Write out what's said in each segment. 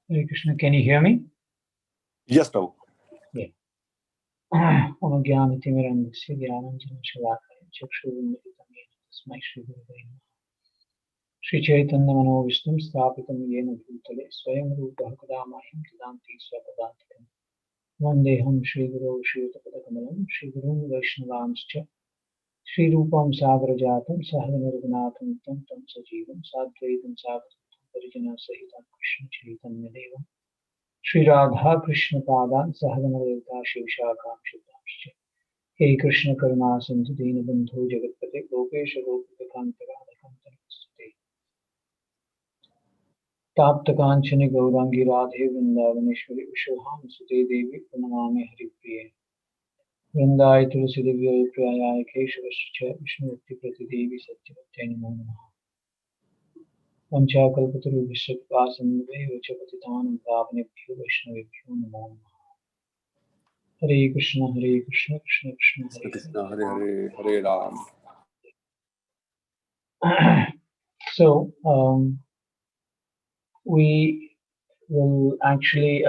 Hare Krishna, can you hear me? Yes, Prabhu. Yeah. Om Jnanatimirandasya Jnananjana-shalakaya Chakshurunmilitam Yena Tasmai Shri Gurave Namaha. Shri Chaitanya Manovishnam Sthapitam Yena Bhutale Swayam Rupaha Kadamayam Kidanti Swapadantikam Vandeham Shri Guru Shri Tapadakamalam Shri Gurun Vaishnavanscha Shri Rupam Sagrajatam Sahadana Raghunatham Tam Tam Sajivam Sadvaitam Savatam Parijana Sahitam Krishna Chaitanya Devam Shri Radha Krishna Padan Sahagana Lita Shivashakam Shubhamscha He Krishna Karuna Sindhu Dina Bandhu Jagatpate Gopesha Gopikanta Radhakantan Sute Tapta Kanchani Gaurangi Radhe Vrindavaneshwari Vishwaham Sute Devi Pranamami Haripriye Vrindai Tulsi Divya Prayaya Keshavascha Vishnutti Prati Devi Satyavate Namo Namaha Vanchakalpataru Vishwapasanve Vachapatitanam Pavanebhyo Vaishnavebhyo Namo Namaha Hare Krishna, Krishna Krishna, Krishna Hare Krishna, Hare Hare, Hare Ram. Hare. So we will actually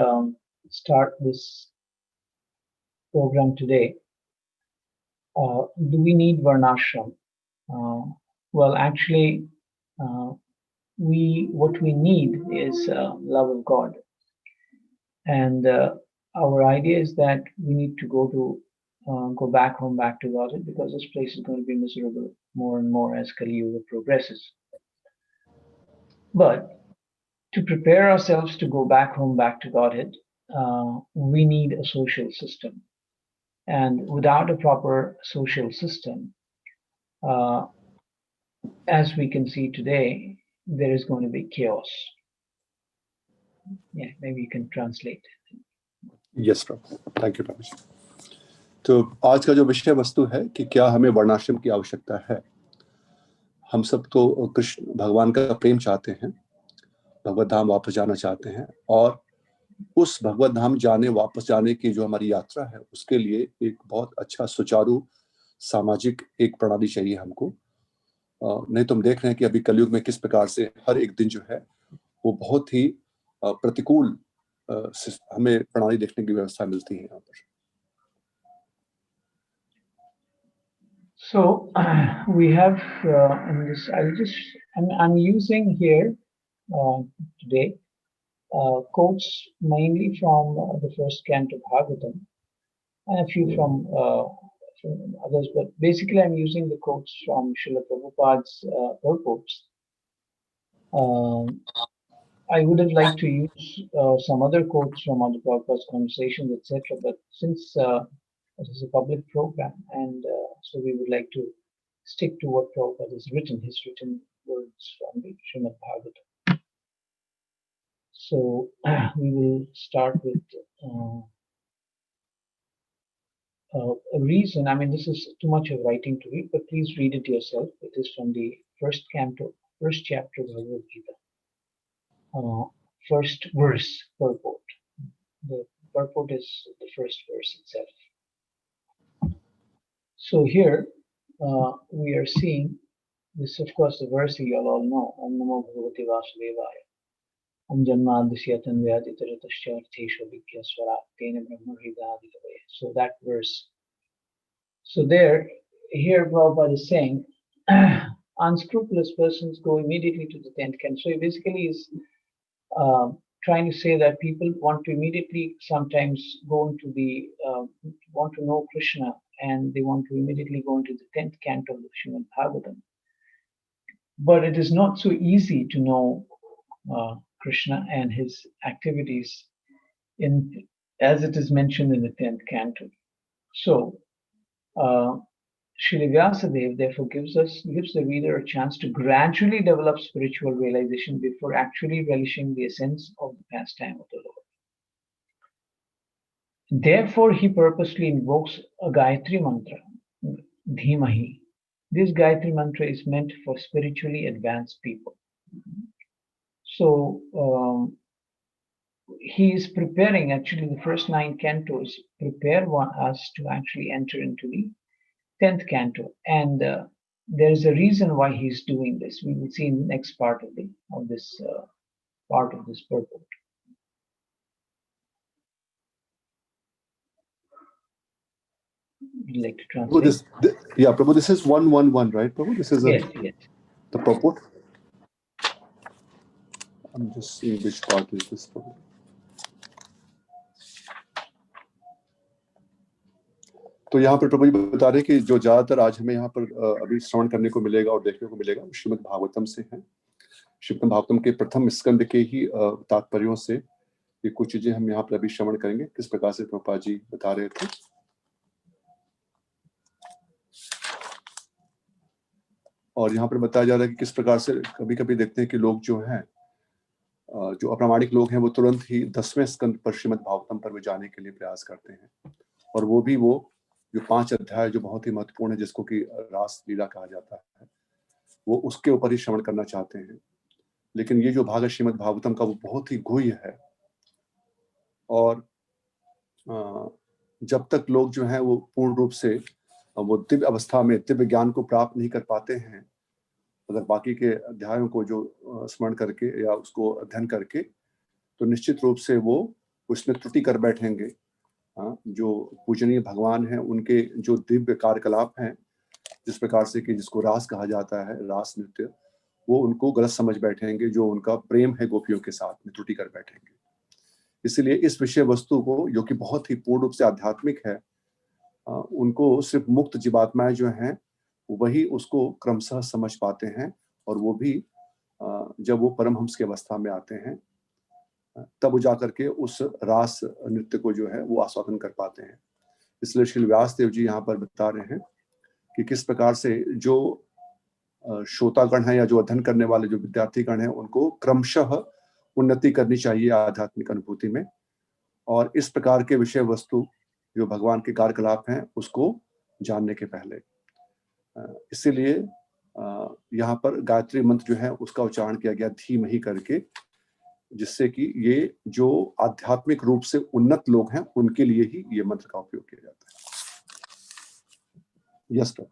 start this program today. Do we need Varnashram? Well, actually, what we need is love of God, and our idea is that we need to go back home, back to God, because this place is going to be miserable more and more as Kali Yuga progresses. But to prepare ourselves to go back home, back to Godhead, we need a social system. And without a proper social system, as we can see today, there is going to be chaos. Yeah, maybe you can translate. Yes, Prabhu. Thank you, Prabhuji. तो आज का जो विषय वस्तु है कि क्या हमें वर्णाश्रम की आवश्यकता है। हम सब तो कृष्ण भगवान का प्रेम चाहते हैं, भगवत धाम वापस जाना चाहते हैं, और उस भगवत धाम वापस जाने की जो हमारी यात्रा है उसके लिए एक बहुत अच्छा सुचारू सामाजिक एक प्रणाली चाहिए हमको। नहीं तो हम देख रहे हैं कि अभी कलयुग में किस प्रकार से हर एक दिन जो है वो बहुत ही प्रतिकूल हमें प्रणाली देखने की व्यवस्था मिलती है यहाँ पर। So we have in this, I'm using here today quotes mainly from the first canto of Bhagavatam and a few from others, but basically I'm using the quotes from Srila Prabhupada's purports. I would have liked to use some other quotes from other Prabhupada's conversations, etc., but since it is a public program, and so we would like to stick to what Prabhupada has written, his written words from the Srimad Bhagavatam. So we will start with a reason. I mean, this is too much of writing to read, but please read it yourself. It is from the first canto, first chapter of Bhagavad Gita, first verse purport. The purport is the first verse itself. So here we are seeing this, of course, the verse you all know. Om Namo Bhagavate Vasudevaya. Om Janmadasya Tanvyaditaratashyartheshu Vidyaswara Tena Brahma Hridadikavaya. So that verse. So here Prabhupada is saying, unscrupulous persons go immediately to the 10th canto. So he basically is trying to say that people want to immediately sometimes go into the, want to know Krishna, and they want to immediately go into the 10th canto of the Srimad Bhagavatam. But it is not so easy to know Krishna and his activities as it is mentioned in the 10th canto. So Srila Vyasadeva therefore gives the reader a chance to gradually develop spiritual realization before actually relishing the essence of the pastime of the Lord. Therefore, he purposely invokes a Gayatri mantra, Dhimahi. This Gayatri mantra is meant for spiritually advanced people. So he is preparing, actually the first 9 cantos prepare us to actually enter into the 10th canto, and there is a reason why he's doing this. We will see in the next part of this part of this purport. Would you like to Prabhu, translate? yeah, Prabhu, this is 111, right, Prabhu? This is Yes, yes. the purport. I'm just seeing which part is this, Prabhu. तो यहाँ पर प्रभु जी बता रहे हैं कि जो ज्यादातर आज हमें यहाँ पर अभी श्रवण करने को मिलेगा और देखने को मिलेगा श्रीमद् भागवतम से है। श्रीमद् भागवतम के प्रथम स्कंद के ही तात्पर्यों से ये कुछ चीजें हम यहाँ पर अभी श्रवण करेंगे, किस प्रकार से प्रभुपाद जी बता रहे थे। और यहाँ पर बताया जा रहा है कि किस प्रकार से कभी कभी देखते हैं कि लोग जो हैं, जो अप्रामाणिक लोग हैं, वो तुरंत ही 10वें स्कंद पर श्रीमद् भागवतम पर भी जाने के लिए प्रयास करते हैं, और वो भी वो जो 5 अध्याय जो बहुत ही महत्वपूर्ण है, जिसको कि रास लीला कहा जाता है, वो उसके ऊपर ही श्रवण करना चाहते हैं। लेकिन ये जो भाग है श्रीमद् भागवतम का, वो बहुत ही गुह्य है, और जब तक लोग जो हैं वो पूर्ण रूप से वो दिव्य अवस्था में दिव्य ज्ञान को प्राप्त नहीं कर पाते हैं, अगर बाकी के अध्यायों को जो स्मरण करके या उसको अध्ययन करके, तो निश्चित रूप से वो उसमें त्रुटि कर बैठेंगे। जो पूजनीय भगवान हैं, उनके जो दिव्य कार्यकलाप हैं, जिस प्रकार से कि जिसको रास कहा जाता है, रास नृत्य, वो उनको गलत समझ बैठेंगे। जो उनका प्रेम है गोपियों के साथ में, त्रुटि कर बैठेंगे। इसलिए इस विषय वस्तु को, जो कि बहुत ही पूर्ण रूप से आध्यात्मिक है, उनको सिर्फ मुक्त जीवात्माएं जो हैं वही उसको क्रमशः समझ पाते हैं, और वो भी जब वो परमहंस की अवस्था में आते हैं तब वो जाकर के उस रास नृत्य को जो है वो आस्वादन कर पाते हैं। इसलिए श्री व्यासदेव जी यहाँ पर बता रहे हैं कि किस प्रकार से जो श्रोतागण है या जो अध्ययन करने वाले जो विद्यार्थीगण हैं, उनको क्रमशः उन्नति करनी चाहिए आध्यात्मिक अनुभूति में, और इस प्रकार के विषय वस्तु जो भगवान के कार्यकलाप हैं उसको जानने के पहले। इसीलिए यहाँ पर गायत्री मंत्र जो है उसका उच्चारण किया गया धीमहि करके, जिससे कि ये जो आध्यात्मिक रूप से उन्नत लोग हैं उनके लिए ही ये मंत्र का उपयोग किया जाता है। Yes sir.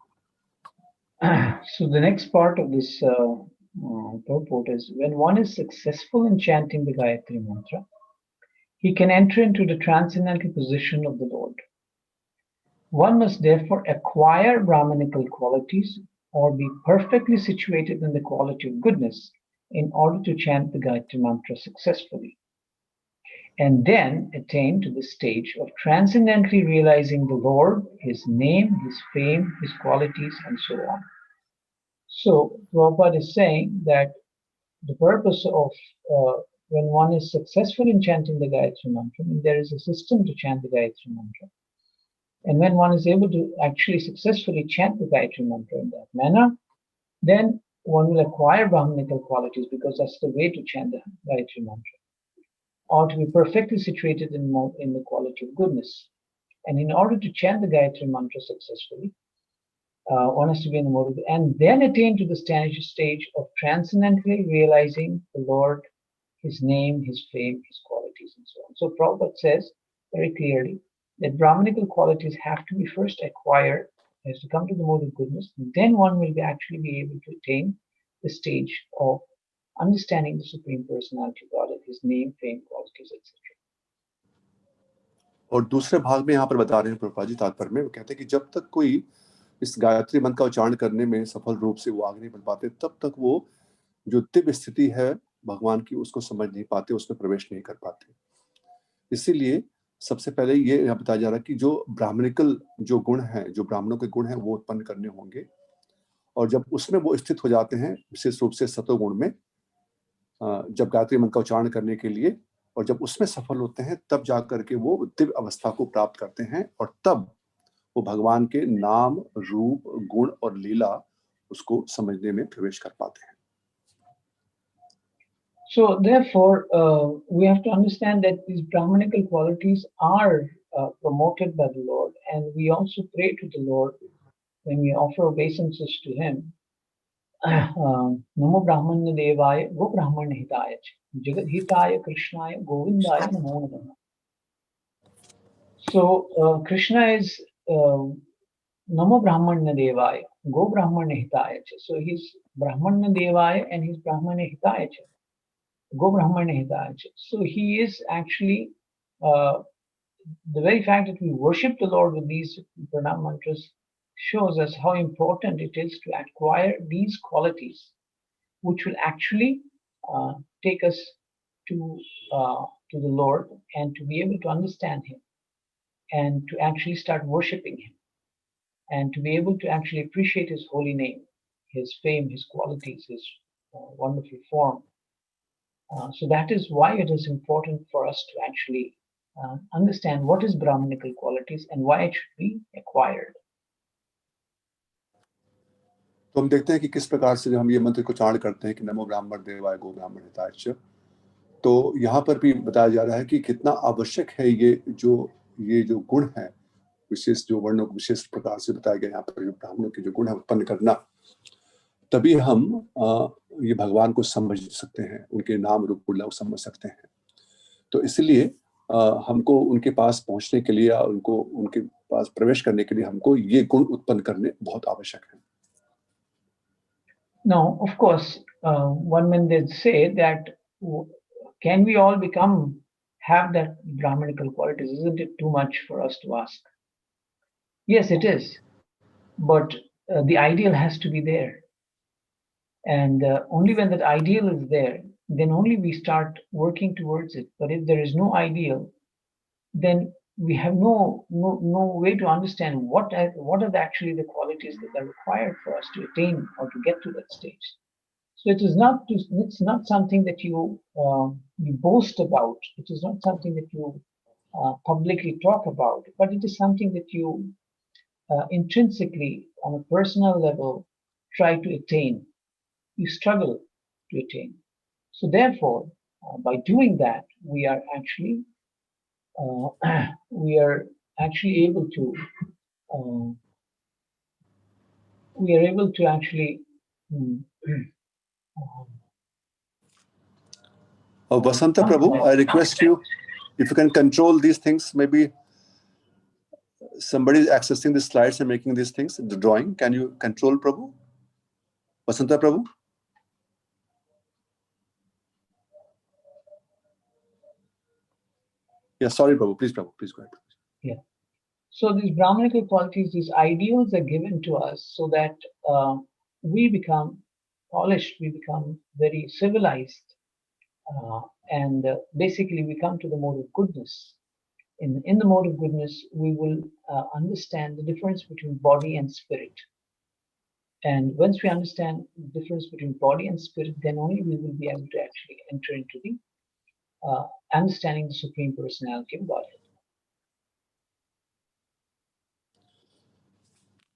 So the next part of this purport is, when one is successful in chanting the Gayatri Mantra, he can enter into the transcendental position of the Lord. One must therefore acquire Brahmanical qualities or be perfectly situated in the quality of goodness in order to chant the Gayatri Mantra successfully, and then attain to the stage of transcendently realizing the Lord, His name, His fame, His qualities, and so on. So Prabhupada is saying that the purpose of when one is successful in chanting the Gayatri Mantra, and there is a system to chant the Gayatri Mantra, and when one is able to actually successfully chant the Gayatri Mantra in that manner, then one will acquire Brahmanical qualities, because that's the way to chant the Gayatri Mantra, or to be perfectly situated in the quality of goodness. And in order to chant the Gayatri Mantra successfully, one has to be in the mode, and then attain to the stage of transcendently realizing the Lord, His name, His fame, His qualities, and so on. So Prabhupada says very clearly that Brahmanical qualities have to be first acquired, has to come to the mode of goodness, and then one will actually be able to attain the stage of understanding the Supreme Personality of God, His name, fame, qualities, etc. और दूसरे भाग में यहाँ पर बता रहे हैं प्रभुपाद जी तात्पर्य में, वो कहते हैं कि जब तक कोई इस गायत्री मंत्र का उच्चारण करने में सफल रूप से वो आगे नहीं बढ़ पाते, तब तक वो जो दिव्य स्थिति है भगवान की उसको समझ नहीं पाते, उसमें प्रवेश नहीं कर पाते। इसीलिए सबसे पहले ये यहाँ बताया जा रहा है कि जो ब्राह्मणिकल जो गुण हैं, जो ब्राह्मणों के गुण हैं, वो उत्पन्न करने होंगे, और जब उसमें वो स्थित हो जाते हैं, विशेष रूप से सतोगुण में, जब गायत्री मंत्र का उच्चारण करने के लिए, और जब उसमें सफल होते हैं, तब जाकर के वो दिव्य अवस्था को प्राप्त करते हैं, और तब वो भगवान के नाम, रूप, गुण और लीला उसको समझने में प्रवेश कर पाते हैं। So therefore, we have to understand that these Brahmanical qualities are promoted by the Lord, and we also pray to the Lord when we offer obeisances to Him. Namo Brahmanya Devaya Go Brahmanya Hitaya Jagat Hitaya Krishnaya Govindaya Namo Namah. So Krishna is Namo Brahmanya Devaya Go Brahmanya Hitaya. So he's Brahmanya Devaya and he's Brahmanya Hitaya. Go Brahmanya Hitaya. So he is actually the very fact that we worship the Lord with these pranam mantras shows us how important it is to acquire these qualities, which will actually take us to the Lord and to be able to understand Him and to actually start worshiping Him and to be able to actually appreciate His holy name, His fame, His qualities, His wonderful form. So that is why it is important for us to actually understand what is Brahmanical qualities and why it should be acquired. तो हम देखते हैं कि किस प्रकार से हम ये मंत्र को उच्चारण करते हैं कि नमो ब्राह्मण देवाय गो ब्राह्मण हिताय च, तो यहाँ पर भी बताया जा रहा है कि कितना आवश्यक है ये जो गुण है, विशेष जो वर्णों को विशेष प्रकार से बताया गया यहाँ पर, जो ब्राह्मणों के जो गुण है उत्पन्न करना, तभी हम ये भगवान को समझ सकते हैं, उनके नाम रूप को समझ सकते हैं। तो इसलिए हमको उनके पास पहुंचने के लिए, उनको उनके पास प्रवेश करने के लिए हमको ये गुण उत्पन्न करने बहुत आवश्यक है। Now, of course, one man did say that, can we all have that Brahmanical qualities? Isn't it too much for us to ask? Yes, it is. But the ideal has to be there. And only when that ideal is there, then only we start working towards it. But if there is no ideal, then we have no way to understand what are actually the qualities that are required for us to attain or to get to that stage. So it's not something that you boast about. It is not something that you publicly talk about, but it is something that you intrinsically, on a personal level, try to attain. You struggle to attain. So therefore, by doing that, we are actually able to actually Vasanta Prabhu, I request you, if you can control these things, maybe somebody is accessing the slides and making these things, the drawing. Can you control, Prabhu? Vasanta Prabhu? Yeah, sorry, Prabhu. Please, Prabhu. Please go ahead. Yeah. So these Brahmanical qualities, these ideals are given to us so that we become polished, we become very civilized, and basically we come to the mode of goodness. In the mode of goodness, we will understand the difference between body and spirit. And once we understand the difference between body and spirit, then only we will be able to actually enter into the understanding the Supreme Personality of Godhead.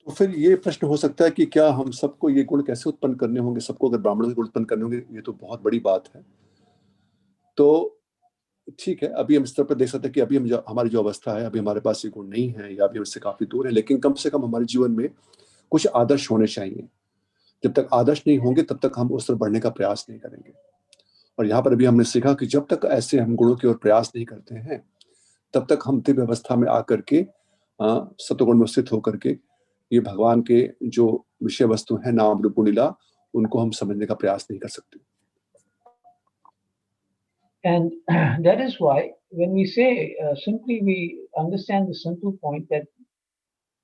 तो फिर ये प्रश्न हो सकता है कि क्या हम सबको ये गुण कैसे उत्पन्न करने होंगे? सबको अगर ब्राह्मणों के गुण उत्पन्न करने होंगे, ये तो बहुत बड़ी बात है। तो ठीक है, अभी हम इस तरह पर देख सकते हैं कि अभी हमारी जो अवस्था है, अभी हमारे पास ये गुण नहीं है या अभी उससे काफी दूर है, लेकिन कम से कम हमारे जीवन में कुछ आदर्श होने चाहिए। जब तक आदर्श नहीं होंगे तब तक हम उस तरफ बढ़ने का प्रयास नहीं करेंगे। और यहाँ पर अभी हमने सीखा कि जब तक ऐसे हम गुणों की ओर प्रयास नहीं करते हैं, तब तक हम दिव्य अवस्था में आकर के सत्वगुण में स्थित होकर के ये भगवान के जो विषय वस्तु है, नाम रूप लीला, उनको हम समझने का प्रयास नहीं कर सकते। And that is why when we say simply, we understand the simple point that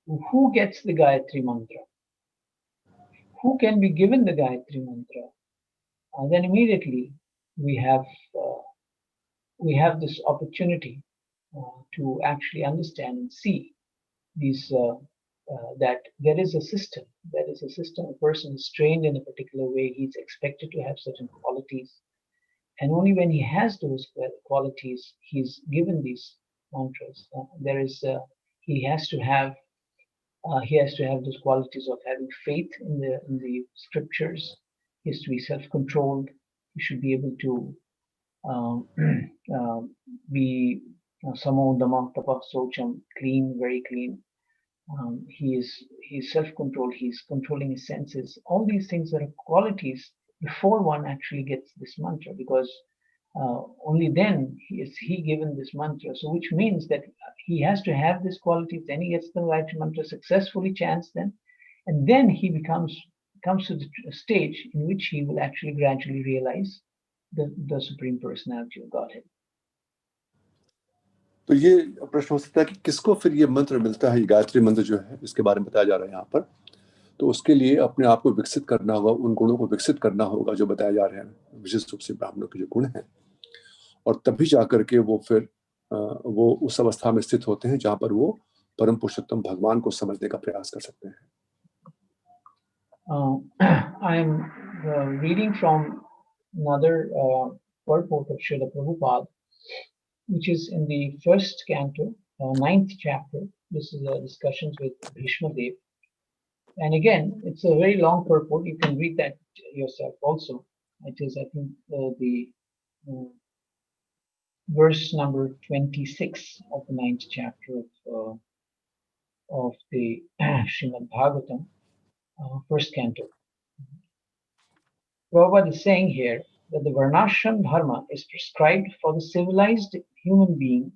who gets the Gayatri Mantra? Who can be given the Gayatri Mantra? Then immediately we have this opportunity to actually understand and see these that there is a system. There is a system. A person is trained in a particular way. He's expected to have certain qualities, and only when he has those qualities, he's given these mantras. He has to have those qualities of having faith in the scriptures. He has to be self-controlled. He should be able to be samo dama tapa socham, clean, very clean. He's self-controlled. He's controlling his senses. All these things are qualities before one actually gets this mantra, because only then is he given this mantra. So which means that he has to have these qualities, then he gets the Gayatri mantra successfully chants then, and then he comes to the stage in which he will actually gradually realize the Supreme Personality of Godhead. तो ये प्रश्न हो सकता है कि किसको फिर ये मंत्र मिलता है, ये गायत्री मंत्र जो है जिसके बारे में बताया जा रहा है यहाँ पर, तो उसके लिए अपने आप को विकसित करना होगा, उन गुणों को विकसित करना होगा जो बताए जा रहे हैं, विशेष रूप से ब्राह्मणों के जो गुण हैं, और तभी जाकर के वो फिर वो उस अवस्था में स्थित होते हैं जहाँ पर वो परम पुरुषोत्तम भगवान को समझने का प्रयास कर सकते हैं. I am reading from another purport of Srila Prabhupada, which is in the first canto, ninth chapter. This is discussions with H.G.Madhava. And again, it's a very long purport. You can read that yourself also. It is, I think, the verse number 26 of the ninth chapter of the Srimad Bhagavatam, first canto. Prabhupada is saying here that the Varnashram dharma is prescribed for the civilized human being,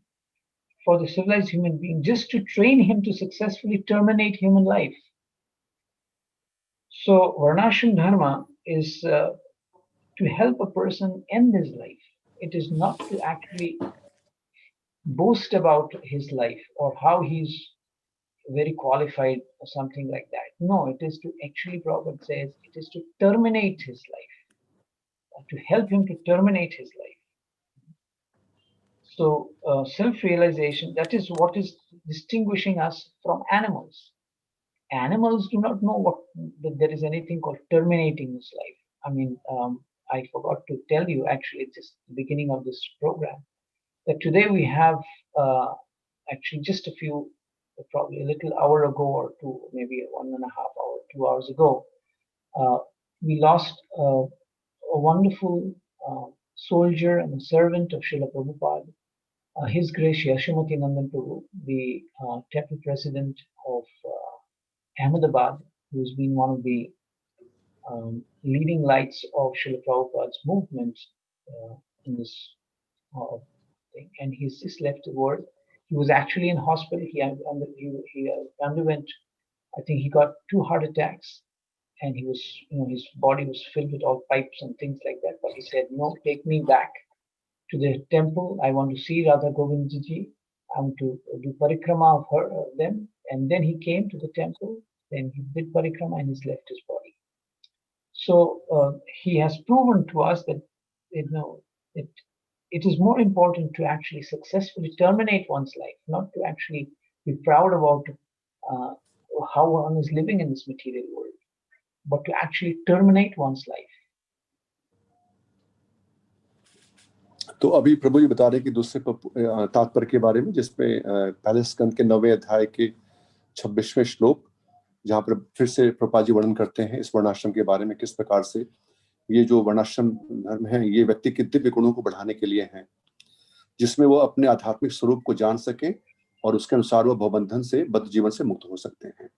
just to train him to successfully terminate human life. So Varnashram dharma is to help a person end his life. It is not to actually boast about his life or how he's very qualified or something like that. No, it is to actually, Prabhupada says, it is to terminate his life, to help him to terminate his life. So self-realization, that is what is distinguishing us from animals. Animals do not know that there is anything called terminating this life. I mean, I forgot to tell you actually just the beginning of this program that today we have actually just a few, probably a little hour ago or two, maybe 1.5 hour, 2 hours ago, we lost a wonderful soldier and a servant of Srila Prabhupada, His Grace Yashamati Nandan Prabhu, the temple president of Ahmedabad, who's been one of the leading lights of Srila Prabhupada's movement in this thing. And he's just left the world. He was actually in hospital. He underwent, I think he got 2 heart attacks, and he was, his body was filled with all pipes and things like that. But he said, no, take me back to the temple. I want to see Radha Govindji. I want to do parikrama of them. And then he came to the temple. Then he did parikrama and he's left his body. So he has proven to us that it is more important to actually successfully terminate one's life, not to actually be proud about how one is living in this material world, but to actually terminate one's life. तो अभी प्रभु जी बता रहे हैं कि दूसरे तात्पर्य के बारे में, जिसमें पहले स्कंद के 9वें अध्याय के 26वें श्लोक, जहाँ पर फिर से प्रभुपाद जी वर्णन करते हैं इस वर्णाश्रम के बारे में, किस प्रकार से ये जो वर्णाश्रम धर्म है ये व्यक्ति के दिव्य गुणों को बढ़ाने के लिए है, जिसमें वो अपने आध्यात्मिक स्वरूप को जान सके और उसके अनुसार वो भवबंधन से, बद्ध जीवन से मुक्त हो सकते हैं.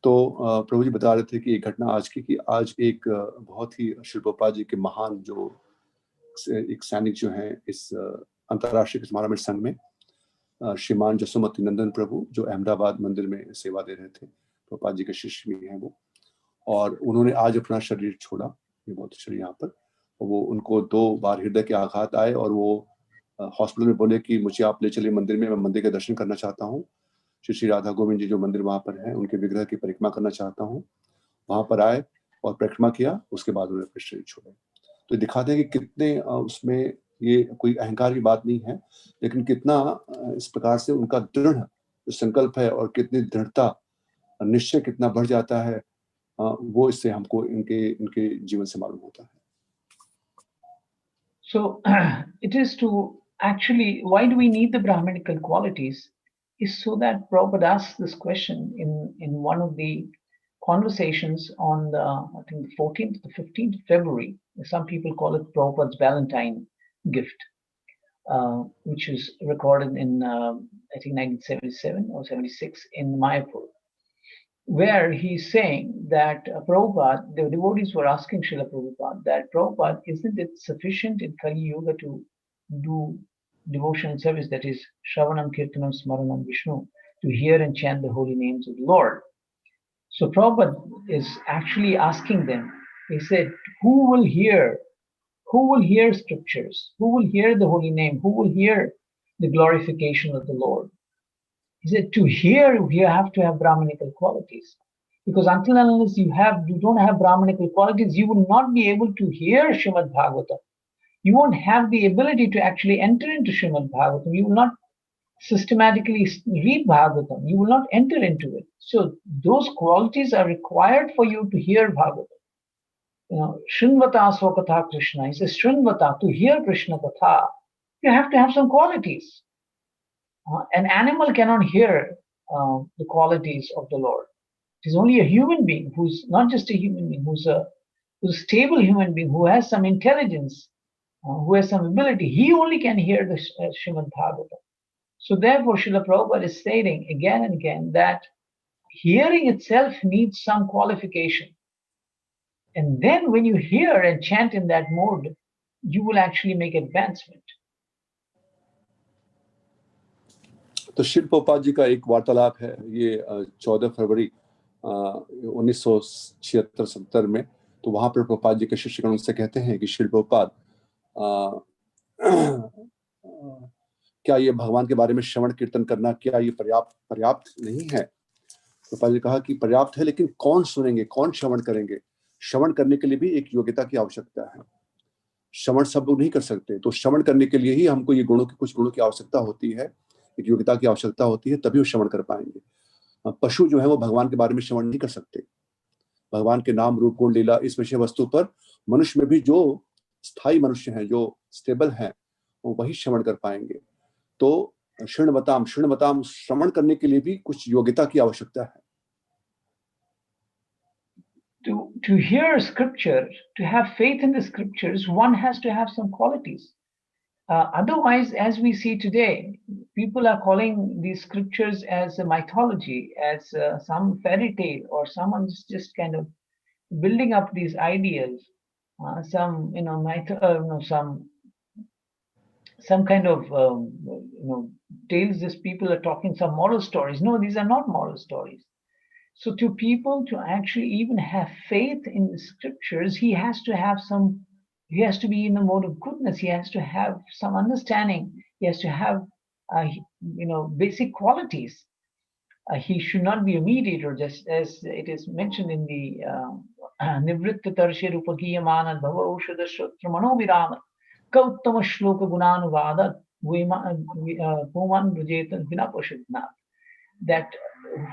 तो प्रभु जी बता रहे थे कि एक घटना आज की, कि आज एक बहुत ही श्री प्रभुपाद जी के महान जो एक सैनिक जो हैं इस अंतर्राष्ट्रीय समारोह संघ में, श्रीमान जसोमती नंदन प्रभु, जो अहमदाबाद मंदिर में सेवा दे रहे थे, प्रभुपाद जी के शिष्य भी हैं वो, और उन्होंने आज अपना शरीर छोड़ा. ये बहुत शरीर यहाँ पर, वो उनको 2 बार हृदय के आघात आए और वो हॉस्पिटल में बोले कि मुझे आप ले चलिए मंदिर में, मैं मंदिर के दर्शन करना चाहता हूँ, श्री राधा गोविंद जी जो मंदिर वहाँ पर है उनके विग्रह की परिक्रमा करना चाहता हूँ. वहाँ पर आए और परिक्रमा किया, उसके बाद उन्होंने अपने शरीर छोड़े. तो दिखाते हैं कि कितने उसमें, ये कोई अहंकार की बात नहीं है, लेकिन कितना इस प्रकार से उनका दृढ़ संकल्प है और कितनी दृढ़ता, निश्चय कितना बढ़ जाता है, वो इससे हमको इनके जीवन से मालूम होता है. So it is to actually, why do we need the Brahminical qualities? Is so that Prabhupada asked this question in one of the conversations on the, I think the 14th to 15th of February. Some people call it Prabhupada's Valentine gift, which was recorded in, I think 1977 or 76 in Mayapur, where he's saying that Prabhupada, the devotees were asking Srila Prabhupada that, Prabhupada, isn't it sufficient in Kali Yuga to do devotional service, that is Shravanam, Kirtanam, Smaranam, Vishnu, to hear and chant the holy names of the Lord? So Prabhupada is actually asking them, he said, who will hear scriptures? Who will hear the holy name? Who will hear the glorification of the Lord. He said to hear, you have to have Brahmanical qualities. Because until and unless you don't have Brahmanical qualities, you will not be able to hear Srimad Bhagavatam. You won't have the ability to actually enter into Srimad Bhagavatam. You will not systematically read Bhagavatam. You will not enter into it. So those qualities are required for you to hear Bhagavatam. Shrinvata Swakatha Krishna. He says Shrinvata, to hear Krishna Katha, you have to have some qualities. An animal cannot hear the qualities of the Lord. It is only a human being who's not just a human being, who's a stable human being, who has some intelligence, who has some ability. He only can hear the Srimad Bhagavatam. So therefore, Srila Prabhupada is stating again and again that hearing itself needs some qualification. And then when you hear and chant in that mode, you will actually make advancement. तो शिल प्रभुपाद जी का एक वार्तालाप है, ये 14 फरवरी 1976-77 में। तो वहां पर प्रभुपाद जी के शिष्यगण उनसे कहते हैं कि शिल प्रभुपाद, क्या ये भगवान के बारे में श्रवण कीर्तन करना, क्या ये पर्याप्त नहीं है? प्रभुपाद जी कहा कि पर्याप्त है, लेकिन कौन सुनेंगे, कौन श्रवण करेंगे? श्रवण करने के लिए भी एक योग्यता की आवश्यकता है। श्रवण सब लोग नहीं कर सकते, तो श्रवण करने के लिए ही हमको ये कुछ गुणों की आवश्यकता होती है, एक योग्यता की आवश्यकता होती है, तभी वो श्रवण कर पाएंगे। पशु जो है वो भगवान के बारे में श्रवण नहीं कर सकते। भगवान के नाम रूप गुण लीला इस विषय वस्तु पर मनुष्य में भी जो स्थायी मनुष्य हैं, जो स्टेबल हैं, वो वही श्रवण कर पाएंगे। तो शृण्वताम श्रवण करने के लिए भी कुछ योग्यता की आवश्यकता है। To hear scripture, to have faith in the scriptures, one has to have some qualities. Otherwise, as we see today, people are calling these scriptures as a mythology, as some fairy tale, or someone's just kind of building up these ideals, some kind of tales. These people are talking some moral stories. No, these are not moral stories. So to people to actually even have faith in the scriptures, he has to be in the mode of goodness. He has to have some understanding. He has to have, basic qualities. He should not be a mediator, just as it is mentioned in the Nivritta Tarshir Upagiyamana Bhava Ushada Shrutra Manovirama Kauttama Shloka Gunanuvada Puman Vijeta Vinapashidna. That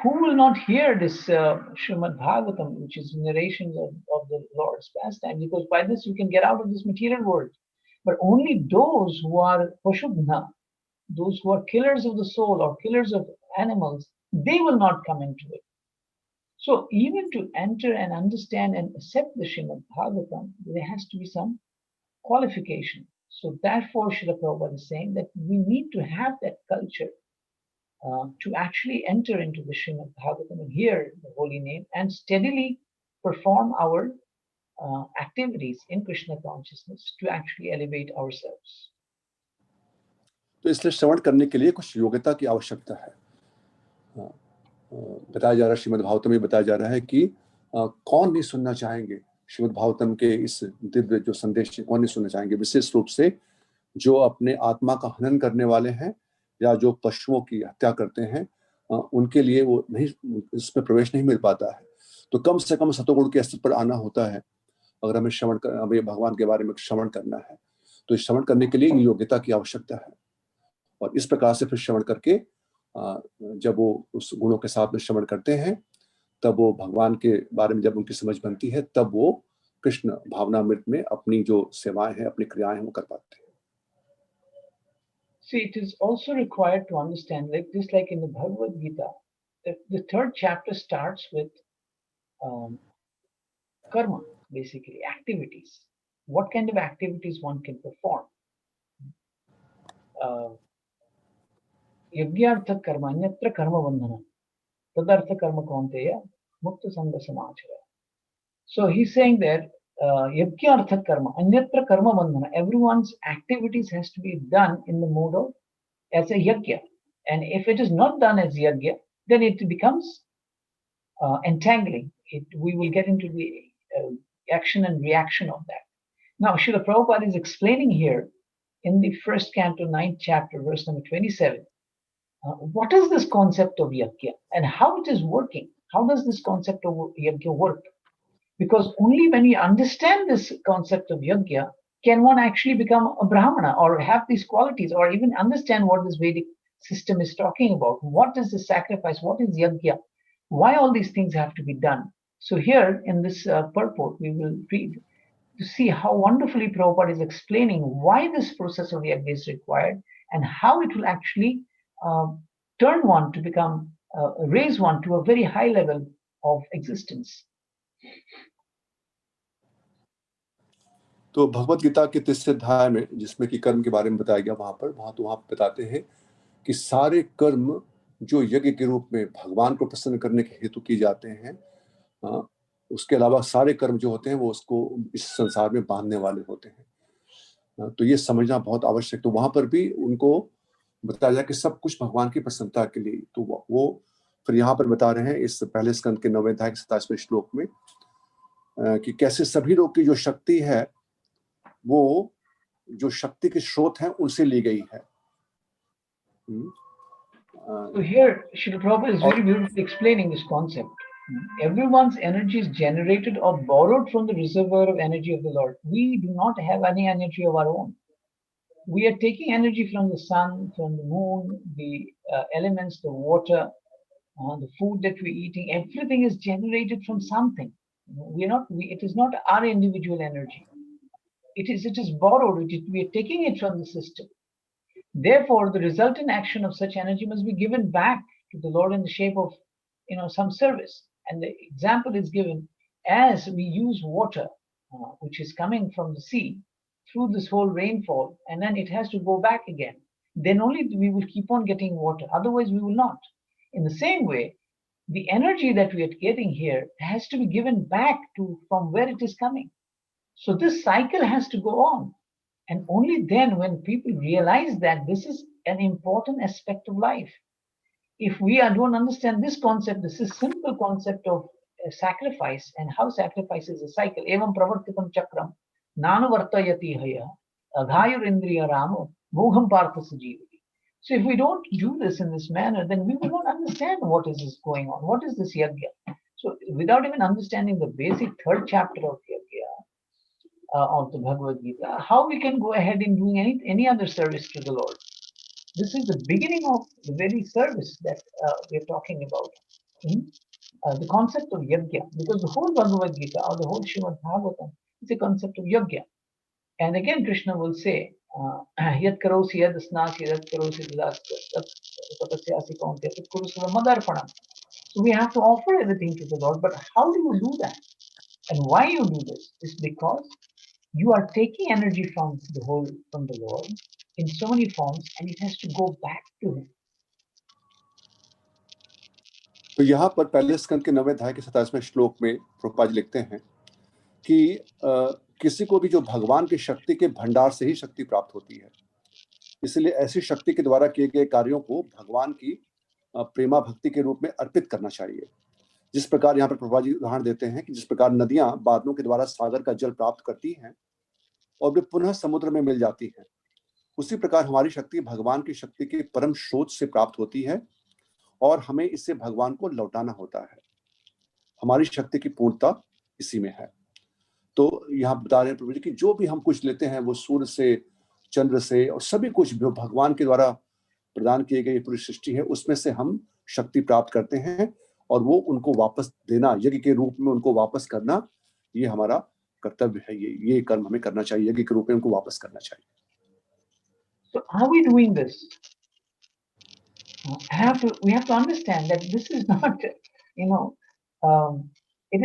who will not hear this Srimad Bhagavatam, which is narrations of the Lord's pastime, because by this you can get out of this material world. But only those who are Pashubhna, those who are killers of the soul or killers of animals, they will not come into it. So even to enter and understand and accept the Srimad Bhagavatam, there has to be some qualification. So therefore, Srila Prabhupada is saying that we need to have that culture to actually enter into the Srimad Bhagavatam and hear the holy name and steadily perform our activities in Krishna consciousness to actually elevate ourselves. तो इसलिए श्रवण करने के लिए कुछ योग्यता की आवश्यकता है। बताया जा रहा है, श्रीमद् भागवतम में बताया जा रहा है कि कौन नहीं सुनना चाहेंगे श्रीमद् भागवतम के इस दिव्य जो संदेश, कौन नहीं सुनना चाहेंगे? विशेष रूप से जो अपने आत्मा का हनन करने वाले हैं या जो पशुओं की हत्या करते हैं, उनके लिए वो नहीं, इसमें प्रवेश नहीं मिल पाता है। तो कम से कम सतोगुण के स्तर पर आना होता है अगर हमें भगवान के बारे में श्रवण करना है। तो श्रवण करने के लिए योग्यता की आवश्यकता है, और इस प्रकार से फिर श्रवण करके जब वो उस गुणों के साथ में श्रवण करते हैं, तब वो भगवान के बारे में जब उनकी समझ बनती है, तब वो कृष्ण भावनामृत में अपनी जो सेवाएं हैं, अपनी क्रियाएं हैं, वो कर पाते हैं। See, it is also required to understand, like in the Bhagavad Gita, the third chapter starts with karma, basically activities. What kind of activities one can perform? Yagyartha karma, anyatra karma bandhana, tadartha karma kaunteya, mukta sangha samachara. So he's saying that yagyartha karma, anyatra karma bandhana, everyone's activities has to be done in the mode of as a yajna. And if it is not done as yajna, then it becomes entangling. We will get into the action and reaction of that. Now, Srila Prabhupada is explaining here in the first canto, 9th chapter, verse number 27. What is this concept of yajna and how it is working? How does this concept of yajna work? Because only when you understand this concept of yajna can one actually become a brahmana or have these qualities or even understand what this Vedic system is talking about. What is the sacrifice? What is yajna? Why all these things have to be done? So here in this purport, we will read to see how wonderfully Prabhupada is explaining why this process of yajna is required and how it will actually turn one to become, raise one to a very high level of existence. तो भगवत गीता के 3 अध्याय में जिसमें कि कर्म के बारे में बताया गया, वहां बताते हैं कि सारे कर्म जो यज्ञ के रूप में भगवान को प्रसन्न करने के हेतु किए जाते हैं, उसके अलावा सारे कर्म जो होते हैं वो उसको इस संसार में बांधने वाले होते हैं। तो ये समझना बहुत आवश्यक। तो वहां पर भी उनको बताया जाए कि सब कुछ भगवान की प्रसन्नता के लिए। तो वो फिर यहाँ पर बता रहे हैं इस पहले स्कंद के 9वें अध्याय के 27वें श्लोक में कि कैसे सभी लोग की जो शक्ति है वो जो शक्ति के स्रोत हैं उनसे ली गई है। So here, Srila Prabhupada is very beautifully explaining this concept. Everyone's energy is generated or borrowed from the reservoir of energy of the Lord. We do not have any energy of our own. We are taking energy from the sun, from the moon, the elements, the water, the food that we're eating. Everything is generated from something. It is not our individual energy. It is borrowed. We are taking it from the system. Therefore, the resultant action of such energy must be given back to the Lord in the shape of, some service. And the example is given as we use water, which is coming from the sea through this whole rainfall, and then it has to go back again. Then only we will keep on getting water. Otherwise, we will not. In the same way, the energy that we are getting here has to be given back from where it is coming. So this cycle has to go on. And only then when people realize that this is an important aspect of life. If we don't understand this concept, this is simple concept of sacrifice and how sacrifice is a cycle. Evam pravartitam chakram nanavartayati haya aghayur indriya ramo bhogham partha sajivati. So if we don't do this in this manner, then we will not understand what is this going on. What is this yajna? So without even understanding the basic 3rd chapter of yajna, of the Bhagavad Gita, how we can go ahead in doing any other service to the Lord. This is the beginning of the very service that we are talking about. The concept of yajna, because the whole Bhagavad Gita or the whole Srimad Bhagavatam is a concept of yajna. And again, Krishna will say, Yat karosi yad asnasi yad karosi tapasyasi kaunte tat kurusava madarpanam. So we have to offer everything to the Lord, but how do you do that? And why you do this is because you are taking energy from the Lord in so many forms, and it has to go back to Him. तो यहाँ पर पहले स्कंद के 9वें अध्याय के 27वें श्लोक में प्रभुपाद जी लिखते हैं कि किसी को भी जो भगवान की शक्ति के भंडार से ही शक्ति प्राप्त होती है, इसलिए ऐसी शक्ति के द्वारा किए गए कार्यों को भगवान की प्रेमा भक्ति के रूप में अर्पित करना चाहिए। जिस प्रकार यहाँ पर प्रभुपाद जी उदाहरण देते हैं कि जिस प्रकार नदियां बादलों के द्वारा सागर का जल प्राप्त करती हैं और वे पुनः समुद्र में मिल जाती हैं, उसी प्रकार हमारी शक्ति भगवान की शक्ति के परम स्रोत से प्राप्त होती है और हमें इससे भगवान को लौटाना होता है। हमारी शक्ति की पूर्णता इसी में है। तो यहाँ बता रहे हैं प्रभु जी कि जो भी हम कुछ लेते हैं वो सूर्य से, चंद्र से और सभी कुछ जो भगवान के द्वारा प्रदान किए गए पूरी सृष्टि है उसमें से हम शक्ति प्राप्त करते हैं और वो उनको वापस देना, यज्ञ के रूप में उनको वापस करना, ये हमारा कर्तव्य है। ये कर्म हमें करना चाहिए, यज्ञ के रूप में उनको वापस करना चाहिए। So how are we doing this? We have to understand that this is not, it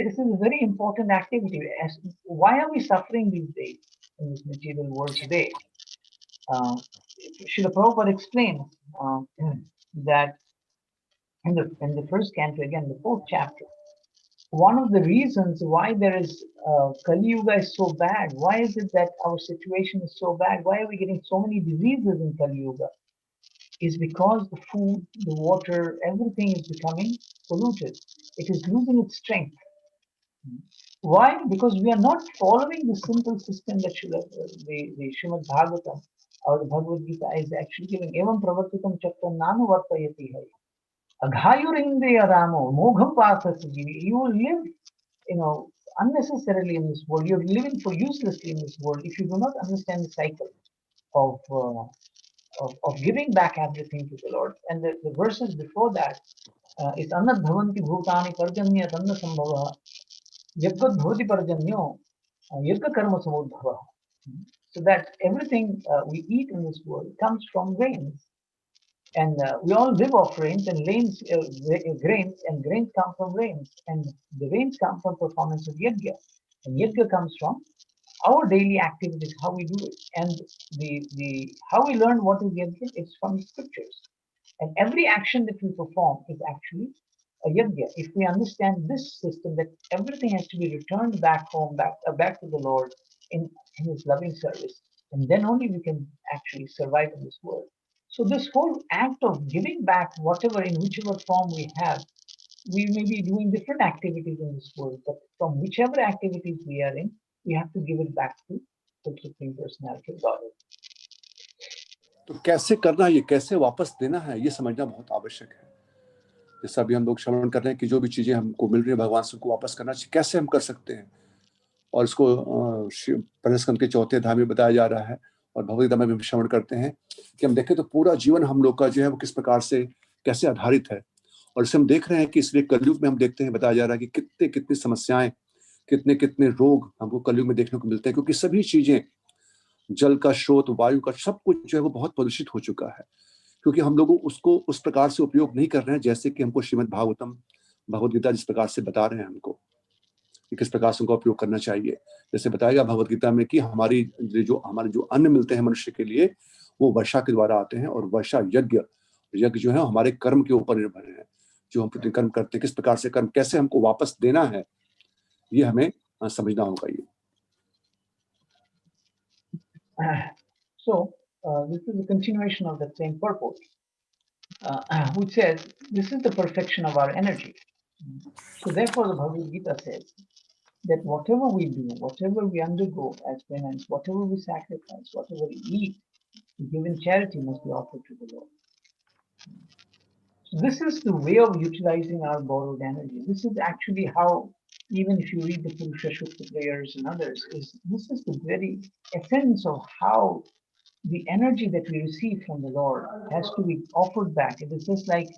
is a very important activity. Why are we suffering these days in this material world today? Srila Prabhupada explains that in the first canto, again, the 4th chapter, one of the reasons why there is Kali Yuga is so bad, why is it that our situation is so bad, why are we getting so many diseases in Kali Yuga, is because the food, the water, everything is becoming polluted. It is losing its strength. Why? Because we are not following the simple system that the Srimad Bhagavatam Our Bhagavad Gita is actually giving evam pravartitam chakram nanu vartayati hai. Aghayurindriya ramo mogham pasas jivi. You will live, unnecessarily in this world. You're living for uselessly in this world if you do not understand the cycle of giving back everything to the Lord. And the verses before that is annat bhavanti bhutani parjanya tanna sambhava yagad bhavati parjanyo yagga karma samudbhava. So that everything we eat in this world comes from rains. And we all live off rains, and grains, and grains come from rains, and the rains come from performance of yajna, and yajna comes from our daily activities, how we do it, and the how we learn what is yajna is from the scriptures, and every action that we perform is actually a yajna. If we understand this system, that everything has to be returned back home, back to the Lord in His loving service, and then only we can actually survive in this world. So this whole act of giving back whatever in whichever form we have, we may be doing different activities in this world, but from whichever activities we are in, we have to give it back to the Supreme Personality of Godhead. तो कैसे करना है, ये कैसे वापस देना है, ये समझना बहुत आवश्यक है. जैसा अभी हम लोग श्रवण कर रहे हैं कि जो भी चीजें हमको मिल रही है भगवान से उनको वापस करना चाहिए, कैसे हम कर सकते हैं. और इसको पहले स्कंद के 4th अध्याय में बताया जा रहा है, और भगवद गीता में भी श्रवण करते हैं कि हम देखें तो पूरा जीवन हम लोग का जो है वो किस प्रकार से कैसे आधारित है. और इसे हम देख रहे हैं कि इसलिए कलयुग में हम देखते हैं, बताया जा रहा है कि कितनी समस्याएं, कितने रोग हमको कलयुग में देखने को मिलते हैं, क्योंकि सभी चीजें, जल का स्रोत, वायु का, सब कुछ जो है वो बहुत प्रदूषित हो चुका है, क्योंकि हम लोग उसको उस प्रकार से उपयोग नहीं कर रहे हैं जैसे कि हमको श्रीमद् भागवतम, भगवद गीता जिस प्रकार से बता रहे हैं हमको कि किस प्रकार से उनका उपयोग करना चाहिए. जैसे बताएगा भगवद गीता में कि हमारे जो अन्न मिलते हैं मनुष्य के लिए, वो वर्षा के द्वारा आते हैं, और वर्षा यज्ञ जो है हमारे कर्म के ऊपर निर्भर है. जो हम प्रतिकर्म करते हैं, किस प्रकार से कर्म कैसे हमको वापस देना है, ये हमें समझना होगा. ये So this is a continuation of that same purport, which says this is the perfection of our energy. So therefore the Bhagavad Gita says that whatever we do, whatever we undergo as penance, whatever we sacrifice, whatever we eat, given charity must be offered to the Lord. So this is the way of utilizing our borrowed energy. This is actually how, even if you read the Purusha Sukta prayers and others, this is the very essence of how the energy that we receive from the Lord has to be offered back. It is just like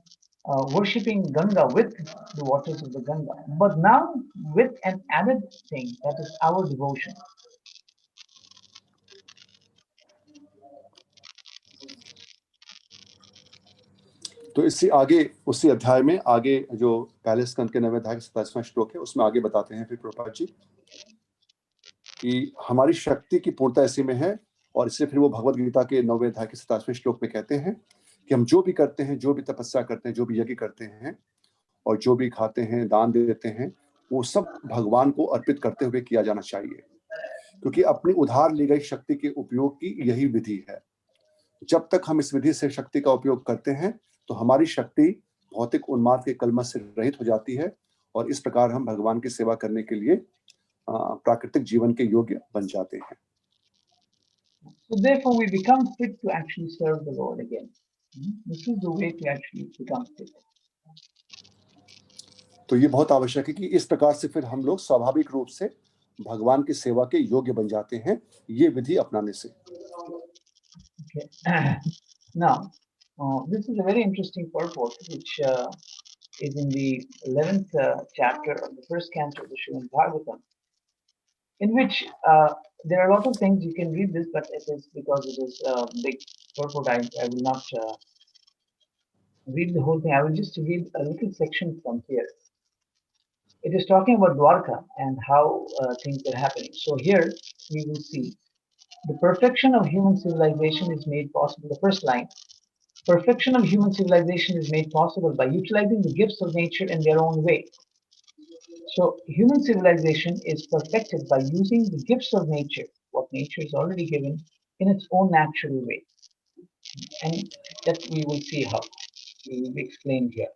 worshipping Ganga with the waters of the Ganga, but now with an added thing, that is our devotion. तो इससे आगे उसी अध्याय में आगे जो पहले स्कंद के 9वें अध्याय का 27वां श्लोक है, उसमें आगे बताते हैं फिर प्रभुपाद जी कि हमारी शक्ति की पूर्णता इसी में है. और इससे फिर वो भगवद गीता के 9वें अध्याय के 27वें श्लोक में कहते हैं कि हम जो भी करते हैं, जो भी तपस्या करते हैं, जो भी यज्ञ करते हैं, और जो भी खाते हैं, दान देते हैं, वो सब भगवान को अर्पित करते हुए किया जाना चाहिए, क्योंकि अपनी उधार ली गई शक्ति के उपयोग की यही विधि है. जब तक हम इस विधि से शक्ति का उपयोग करते हैं तो हमारी शक्ति भौतिक उन्माद के कलमश से रहित हो जाती है, और इस प्रकार हम भगवान की सेवा करने के लिए प्राकृतिक जीवन के योग्य बन जाते हैं. So therefore we become fit to actually serve the Lord again. This is the way to actually become fit. तो ये बहुत आवश्यक है कि इस प्रकार से फिर हम लोग स्वाभाविक रूप से भगवान की सेवा के योग्य बन जाते हैं, ये विधि अपनाने से. Okay. Now, this is a very interesting purport, which is in the 11th chapter of the first canto of the Srimad Bhagavatam, in which there are a lot of things. You can read this, but it is because it is a big purport. I will not read the whole thing. I will just read a little section from here. It is talking about Dwarka and how things are happening. So here we will see the perfection of human civilization is made possible. The first line. Perfection of human civilization is made possible by utilizing the gifts of nature in their own way. So human civilization is perfected by using the gifts of nature, what nature is already given, in its own natural way. And that we will see how. It will be explained here.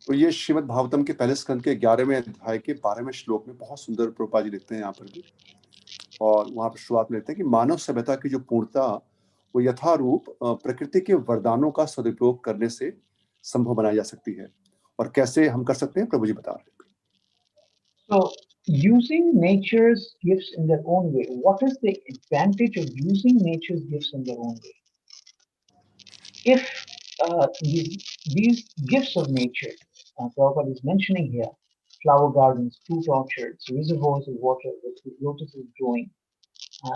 तो ये श्रीमद् भागवतम के पहले स्कंद के 11वें अध्याय के 12वें श्लोक में बहुत सुंदर प्रभुपाद जी लिखते हैं यहाँ पर भी और वहाँ पर शुरुआत में लिखते हैं कि मानव सभ्यता की जो पूर्णता वो यथारूप प्रकृति के वरदानों का सदुपयोग करने से संभव बनाई जा सकती है। और कैसे हम कर सकते हैं, प्रभु जी बता रहे हैं। So, using nature's gifts in their own way. What is the advantage of using nature's gifts in their own way? If these gifts of nature, Prabhupada is mentioning here, flower gardens, fruit orchards, reservoirs of water with lotuses growing,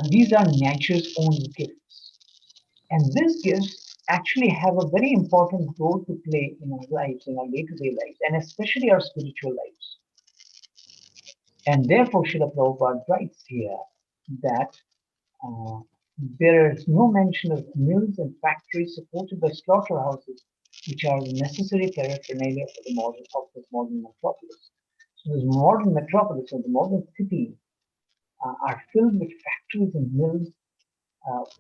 these are nature's own gifts. And these gifts actually have a very important role to play in our lives, in our day-to-day lives, and especially our spiritual lives. And therefore, Srila Prabhupada writes here that there is no mention of mills and factories supported by slaughterhouses, which are the necessary paraphernalia for the modern metropolis. So this modern metropolis or the modern cities are filled with factories and mills,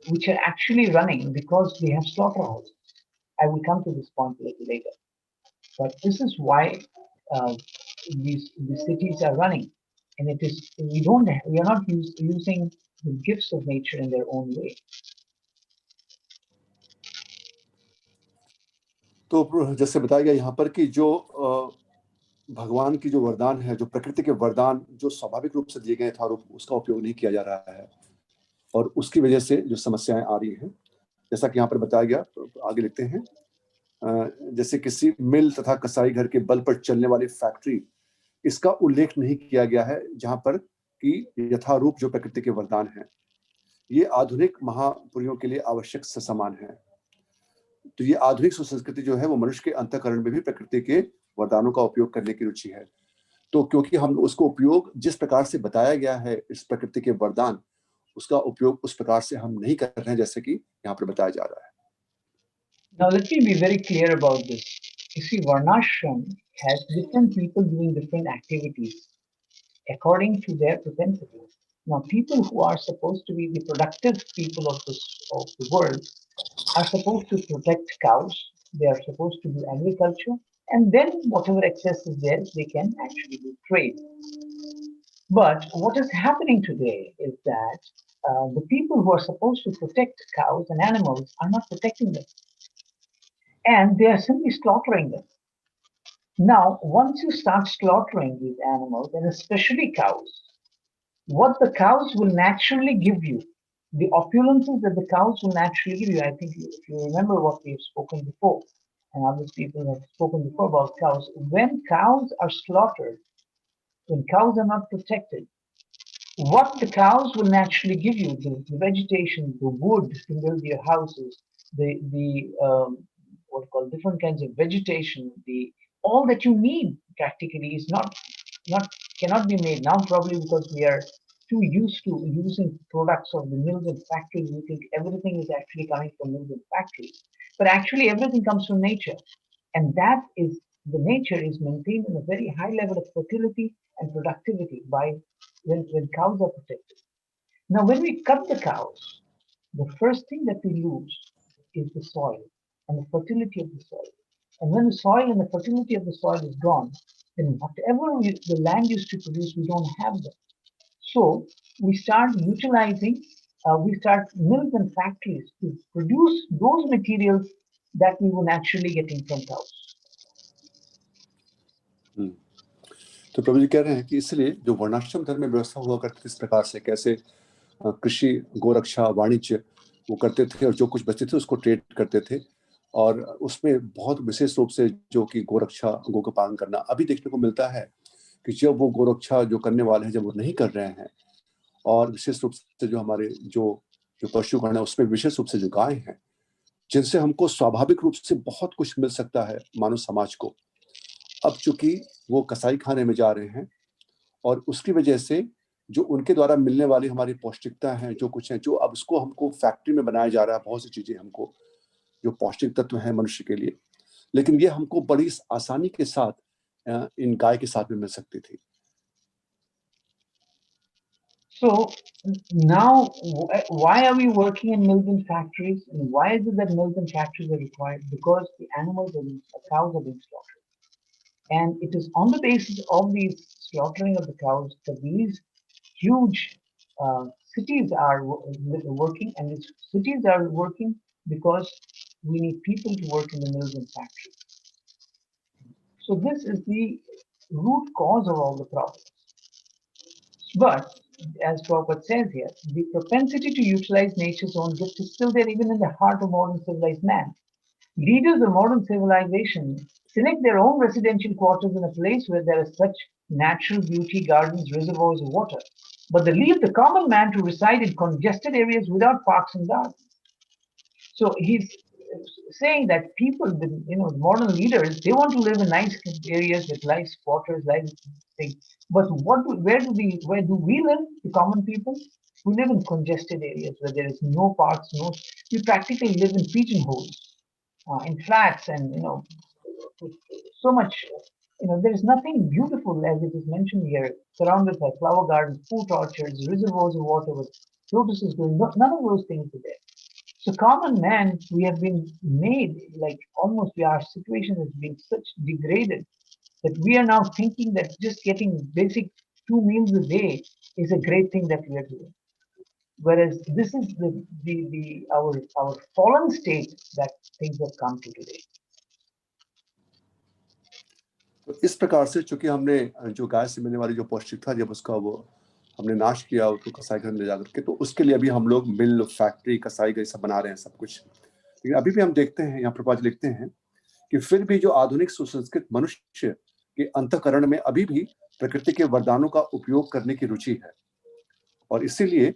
which are actually running because we have slaughterhouses. I will come to this point a little later. But this is why uh, these cities are running, and it is we are not using the gifts of nature in their own way. तो जैसे बताया गया यहाँ पर कि जो भगवान की जो वरदान है, जो प्रकृति के वरदान जो स्वाभाविक रूप से दिए गए था, उसका उपयोग नहीं किया जा रहा है, और उसकी वजह से जो समस्याएं आ रही हैं, जैसा कि यहाँ पर बताया गया, आगे लिखते हैं, जैसे किसी मिल तथा कसाई घर के बल पर चलने वाली फैक्ट्री, इसका उल्लेख नहीं किया गया है जहां पर कि यथारूप जो प्रकृति के वरदान हैं, ये आधुनिक महापुरुषों के लिए आवश्यक समान है। तो ये आधुनिक संस्कृति जो है वो मनुष्य के अंतःकरण में भी प्रकृति के वरदानों का उपयोग करने की रुचि है। तो क्योंकि हम उसको उपयोग जिस प्रकार से बताया गया है, इस प्रकृति के वरदान, उसका उपयोग उस प्रकार से हम नहीं कर रहे हैं जैसे कि यहाँ पर बताया जा रहा है। Now let me be very clear about this. You see, Varnashram has different people doing different activities according to their propensities. Now, people who are supposed to be the productive people of the world are supposed to protect cows. They are supposed to do agriculture, and then whatever excess is there, they can actually do trade. But what is happening today is that the people who are supposed to protect cows and animals are not protecting them, and they are simply slaughtering them. Now, once you start slaughtering these animals, and especially cows, what the cows will naturally give you, the opulences that the cows will naturally give you. I think if you remember what we've spoken before, and other people have spoken before about cows, when cows are slaughtered, when cows are not protected, what the cows will naturally give you, the vegetation, the wood to build your houses, the what call different kinds of vegetation, the all that you need practically is not cannot be made now, probably because we are too used to using products of the mills and factories. We think everything is actually coming from mills and factories, but actually everything comes from nature, and that is the nature is maintained in a very high level of fertility and productivity by when cows are protected. Now, when we cut the cows, the first thing that we lose is the soil and the fertility of the soil. And when the soil and the fertility of the soil is gone, then whatever the land used to produce, we don't have them. So we start utilizing, we start mills and factories to produce those materials that we were naturally getting from cows. तो प्रभु जी कह रहे हैं कि इसलिए जो वर्णाश्रम धर्म में व्यवस्था हुआ करती थी, इस प्रकार से कैसे कृषि, गोरक्षा, वाणिज्य वो करते थे, और जो कुछ बचते थे उसको ट्रेड करते थे, और उसमें बहुत विशेष रूप से जो कि गोरक्षा, गो का पालन करना अभी देखने को मिलता है कि जब वो गोरक्षा जो करने वाले हैं, जब वो नहीं कर रहे हैं, और विशेष रूप से जो हमारे जो पशुगण है उसमें विशेष रूप से जो गाय हैं, जिनसे हमको स्वाभाविक रूप से बहुत कुछ मिल सकता है मानव समाज को, अब चूंकि वो कसाई खाने में जा रहे हैं, और उसकी वजह से जो उनके द्वारा मिलने वाली हमारी पौष्टिकता है, जो कुछ है, जो अब उसको हमको फैक्ट्री में बनाया जा रहा है, बहुत सी चीजें हमको जो पौष्टिक तत्व है मनुष्य के लिए, लेकिन ये हमको बड़ी आसानी के साथ इन गाय के साथ में मिल सकती थी। So now, why are we working in mills and factories? And why is it that mills and factories are required? Because the cows are being slaughtered. And it is on the basis of these slaughtering of the cows that these huge cities are working, and these cities are working because we need people to work in the mills and factories. So this is the root cause of all the problems. But as Prabhupada says here, the propensity to utilize nature's own gift is still there even in the heart of modern civilized man. Leaders of modern civilization select their own residential quarters in a place where there is such natural beauty, gardens, reservoirs of water. But they leave the common man to reside in congested areas without parks and gardens. So he's saying that people, modern leaders, they want to live in nice areas with nice quarters, nice things. But where do we live? The common people, we live in congested areas where there is no parks, we practically live in pigeonholes, in flats, and so much. There is nothing beautiful, as it is mentioned here, surrounded by flower gardens, fruit orchards, reservoirs of water with lotuses growing. None of those things are there. So common man, we have been made like almost our situation has been such degraded that we are now thinking that just getting basic 2 meals a day is a great thing that we are doing. Whereas this is our fallen state that things have come to today. तो इस प्रकार से चूंकि हमने जो गाय से मिलने वाली जो पौष्टिक था, जब उसका वो हमने नाश किया, उसको कसाई घर में ले जाकर के, तो उसके लिए अभी हम लोग मिल, फैक्ट्री, कसाई घर सब बना रहे हैं सब कुछ। लेकिन अभी भी हम देखते हैं, यहाँ प्रभुपाद लिखते हैं कि फिर भी जो आधुनिक सुसंस्कृत मनुष्य के अंतःकरण में अभी भी प्रकृति के वरदानों का उपयोग करने की रुचि है। और इसीलिए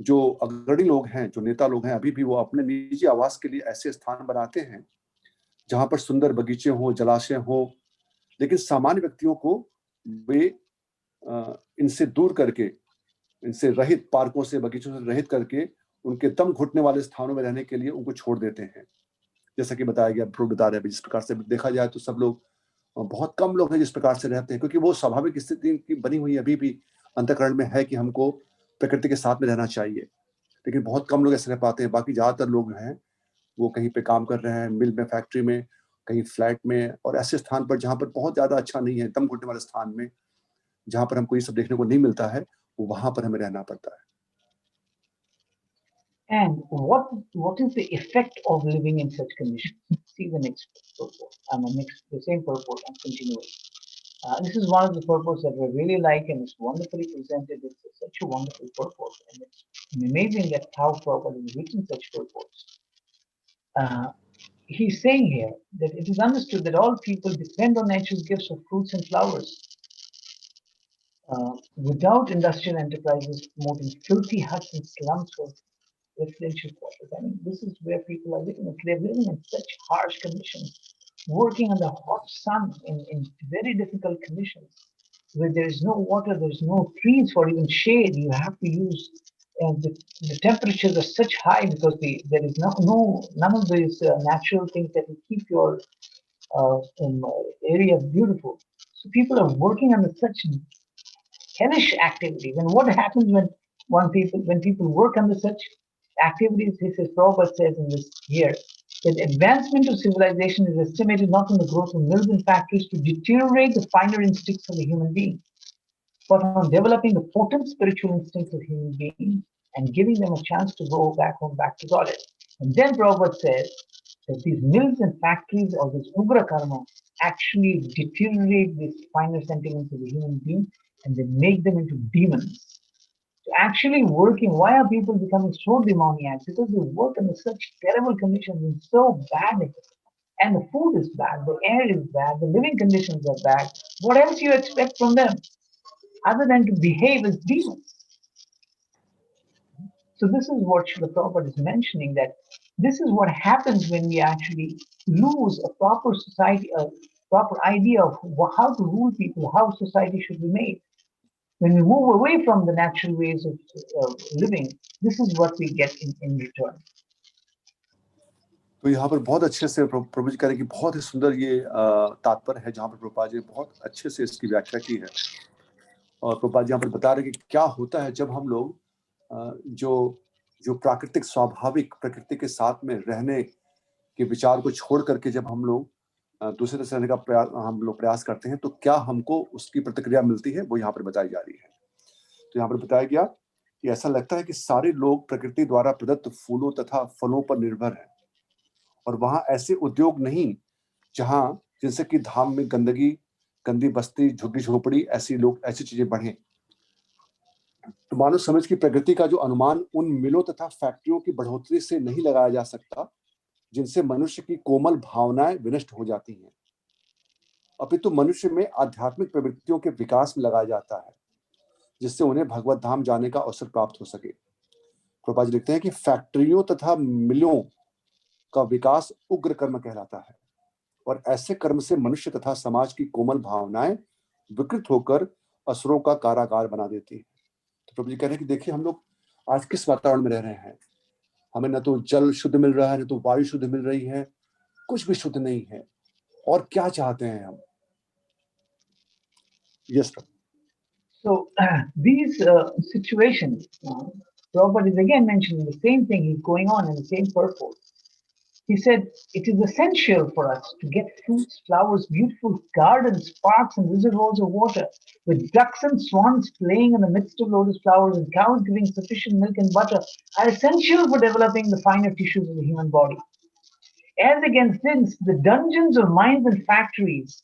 जो अग्रणी लोग हैं, जो नेता लोग हैं, अभी भी वो अपने निजी आवास के लिए ऐसे स्थान बनाते हैं जहां पर सुंदर बगीचे हों, जलाशय हों, लेकिन सामान्य व्यक्तियों को वे इनसे दूर करके, इनसे रहित, पार्कों से, बगीचों से रहित करके उनके दम घुटने वाले स्थानों में रहने के लिए उनको छोड़ देते हैं। जैसा कि बताया गया, प्रभु बता रहे हैं, जिस प्रकार से देखा जाए तो सब लोग, बहुत कम लोग हैं जिस प्रकार से रहते हैं, क्योंकि वो स्वाभाविक स्थिति की बनी हुई अभी भी अंतःकरण में है कि हमको प्रकृति के साथ में रहना चाहिए, लेकिन बहुत कम लोग ऐसे रह पाते हैं। बाकी ज्यादातर लोग हैं वो कहीं पे काम कर रहे हैं, मिल में, फैक्ट्री में, कहीं फ्लैट में, और ऐसे स्थान पर जहां पर बहुत ज्यादा अच्छा नहीं है, दम घुटने वाले स्थान में, जहां पर हमको ये सब देखने को नहीं मिलता है, वो वहां पर हमें रहना पड़ता है। And what is the effect of living in such conditions? See the next purport. The same purport. I'm continuing. This is one of the purports that we really like, and it's wonderfully presented. It's such a wonderful purport, and it's amazing that how Prabhupada has written such purports. He's saying here that it is understood that all people depend on nature's gifts of fruits and flowers. Without industrial enterprises promoting filthy huts and slums for residential quarters. I mean, this is where people are living. They're living in such harsh conditions, working in the hot sun in very difficult conditions, where there is no water, there's no trees for even shade. You have to use, the temperatures are such high because there is none of these natural things that will keep your area beautiful. So people are working under such hellish activities. And what happens when people work under such activities? He says, Prabhupada says in this here, that advancement of civilization is estimated not on the growth of mills and factories to deteriorate the finer instincts of the human being, but on developing the potent spiritual instincts of human beings and giving them a chance to go back home, back to God. And then Prabhupada says that these mills and factories or this ugra karma actually deteriorate these finer sentiments of the human being, and they make them into demons. So actually working, why are people becoming so demoniac? Because they work under such terrible conditions and so bad, and the food is bad, the air is bad, the living conditions are bad. What else you expect from them other than to behave as demons? So this is what Srila Prabhupada is mentioning, that this is what happens when we actually lose a proper society, a proper idea of how to rule people, how society should be made. When we move away from the natural ways of living, this is what we get in return. तो यहाँ पर बहुत अच्छे से प्रभु जी कह रहे हैं कि बहुत ही सुंदर ये तात्पर्य है, जहाँ पर प्रभुपाद जी बहुत अच्छे से इसकी व्याख्या की है। और प्रभुपाद जी यहाँ पर बता रहे हैं कि क्या होता है जब हम लोग जो प्राकृतिक, स्वाभाविक प्रकृति के साथ में रहने के विचार को छोड़ करके जब हम लोग दूसरे तरह से रहने का हम लोग प्रयास करते हैं, तो क्या हमको उसकी प्रतिक्रिया मिलती है, वो यहाँ पर बताई जा रही है। तो यहाँ पर बताया गया कि ऐसा लगता है कि सारे लोग प्रकृति द्वारा प्रदत्त फूलों तथा फलों पर निर्भर हैं, और वहां ऐसे उद्योग नहीं जहां जिनसे कि धाम में गंदगी, गंदी बस्ती, झुग्गी झोपड़ी, ऐसी चीजें बढ़े। तो मानव समझ की प्रगति का जो अनुमान उन मिलों तथा फैक्ट्रियों की बढ़ोतरी से नहीं लगाया जा सकता जिनसे मनुष्य की कोमल भावनाएं विनष्ट हो जाती हैं, अपितु मनुष्य में आध्यात्मिक प्रवृत्तियों के विकास में लगाया जाता है, जिससे उन्हें भगवत धाम जाने का अवसर प्राप्त हो सके। प्रभुपाद जी लिखते हैं कि फैक्ट्रियों तथा मिलों का विकास उग्र कर्म कहलाता है, और ऐसे कर्म से मनुष्य तथा समाज की कोमल भावनाएं विकृत होकर असुरों का कारागार बना देती है। तो प्रभु जी कह रहे हैं कि देखिए, हम लोग आज किस वातावरण में रह रहे हैं। हमें न तो जल शुद्ध मिल रहा है, न तो वायु शुद्ध मिल रही है, कुछ भी शुद्ध नहीं है। और क्या चाहते हैं हम? Yes Prabhu. So these situations, Prabhupada is again mentioning the same thing is going on in the same purport. He said, it is essential for us to get fruits, flowers, beautiful gardens, parks, and reservoirs of water, with ducks and swans playing in the midst of lotus flowers and cows giving sufficient milk and butter, are essential for developing the finer tissues of the human body. As against this, the dungeons of minds and factories,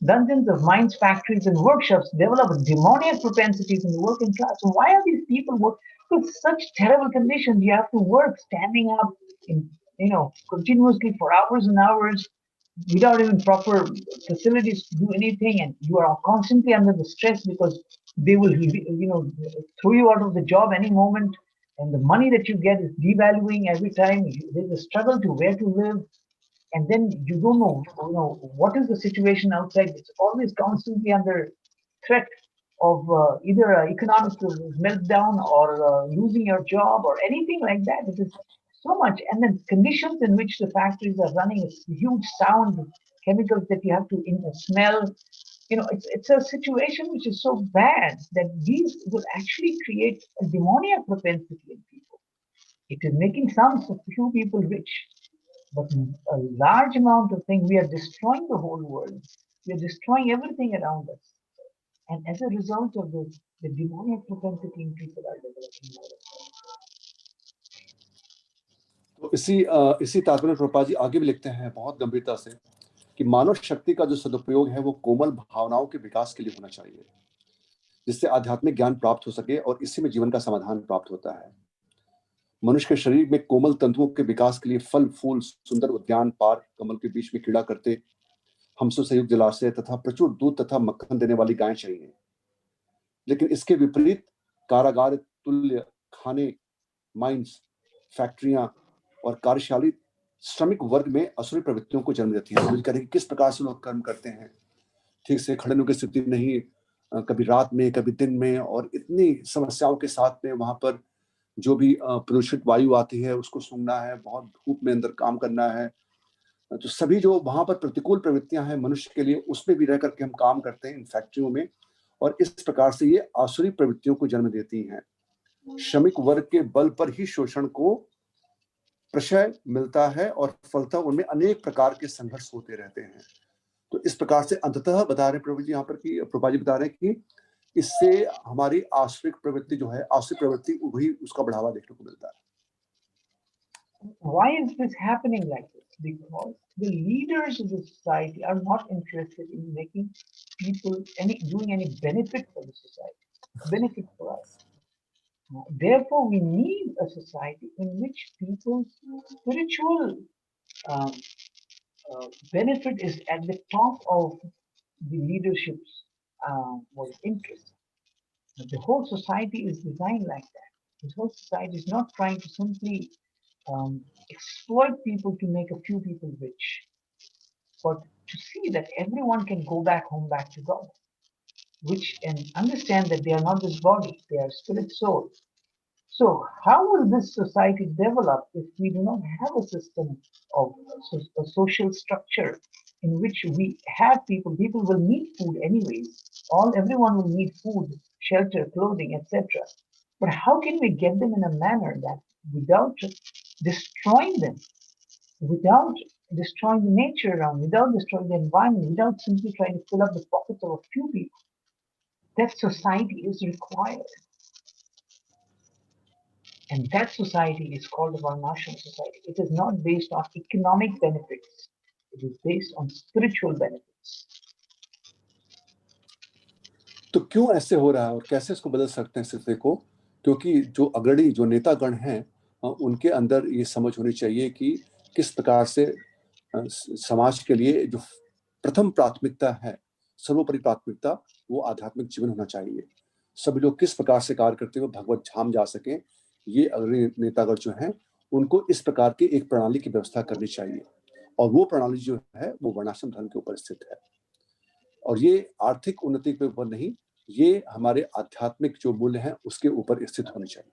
workshops develop demoniac propensities in the working class. So why are these people work with such terrible conditions? You have to work standing up in, continuously for hours and hours without even proper facilities to do anything, and you are constantly under the stress because they will, throw you out of the job any moment, and the money that you get is devaluing every time. There's a struggle to where to live, and then you don't know, what is the situation outside. It's always constantly under threat of either economic meltdown or losing your job or anything like that. It is so much, and then conditions in which the factories are running, it's huge sound, chemicals that you have to smell. It's a situation which is so bad that these will actually create a demoniac propensity in people. It is making some few people rich, but a large amount of things, we are destroying the whole world. We are destroying everything around us. And as a result of this, the demonic propensity in people are developing. तो इसी तात्पर्य में प्रभुपाद जी आगे भी लिखते हैं बहुत गंभीरता से कि मानव शक्ति का जो सदुपयोग है वो कोमल भावनाओं के विकास के लिए होना चाहिए, जिससे आध्यात्मिक ज्ञान प्राप्त हो सके, और इसी में जीवन का समाधान प्राप्त होता है। मनुष्य के शरीर में कोमल तंतुओं के विकास के लिए फल, फूल, सुंदर उद्यान, पार्क, कमल के बीच में क्रीड़ा करते, हमसे संयुक्त जलाशय तथा प्रचुर दूध तथा मक्खन देने वाली गायें चाहिए। लेकिन इसके विपरीत कारागार तुल्य खाने, माइंस, फैक्ट्रियां और कार्यशाली श्रमिक वर्ग में असुरी प्रवृत्तियों को जन्म देती है। करें किस प्रकार से लोग कर्म करते हैं, ठीक से खड़े होने की स्थिति नहीं, कभी रात में, कभी दिन में, और इतनी समस्याओं के साथ में वहां पर जो भी प्रदूषित वायु आती है उसको सूंघना है, बहुत धूप में अंदर काम करना है। तो सभी जो वहां पर प्रतिकूल प्रवृत्तियां हैं मनुष्य के लिए, उसमें भी रह करके हम काम करते हैं इन फैक्ट्रियों में, और इस प्रकार से ये आसुरी प्रवृत्तियों को जन्म देती हैं। श्रमिक वर्ग के बल पर ही शोषण को प्रशय मिलता है, और फलतः उनमें अनेक प्रकार के संघर्ष होते रहते हैं। तो इस प्रकार से अंततः बता रहे प्रभु जी यहाँ पर कि प्रभुपाद जी बता रहे हैं कि इससे हमारी आश्रित प्रवृत्ति जो है, आश्रित प्रवृत्ति वही उसका बढ़ावा देखने को मिलता है। Why is this happening like this? Because the leaders of the society are not interested in making people doing any benefit for the society, benefit for us. Therefore, we need a society in which people's spiritual um, benefit is at the top of the leadership's interest. The whole society is designed like that. The whole society is not trying to simply exploit people to make a few people rich, but to see that everyone can go back home, back to God, and understand that they are not this body, they are spirit, soul. So, how will this society develop if we do not have a system of a social structure in which we have people? People will need food anyways. Everyone will need food, shelter, clothing, etc. But how can we get them in a manner that without destroying them, without destroying the nature around, without destroying the environment, without simply trying to fill up the pockets of a few people? That society is required. And that society is called the Varnasrama society. It is not based on economic benefits. It is based on spiritual benefits. तो क्यों ऐसे हो रहा है और कैसे इसको बदल सकते हैं स्थिति को? क्योंकि जो अग्रणी जो नेतागण हैं उनके अंदर ये समझ होनी चाहिए कि किस प्रकार से समाज के लिए जो प्रथम प्राथमिकता है, सर्वोपरि प्राथमिकता, वो आध्यात्मिक जीवन होना चाहिए। सभी लोग किस प्रकार से कार्य करते हुए भगवत धाम जा सकें, ये अग्रणी नेतागण जो हैं उनको इस प्रकार की एक प्रणाली की व्यवस्था करनी चाहिए। और वो प्रणाली जो है वो वर्णाश्रम धर्म के ऊपर स्थित है। और ये आर्थिक उन्नति के ऊपर नहीं, ये हमारे आध्यात्मिक जो मूल्य हैं उसके ऊपर स्थित होनी चाहिए।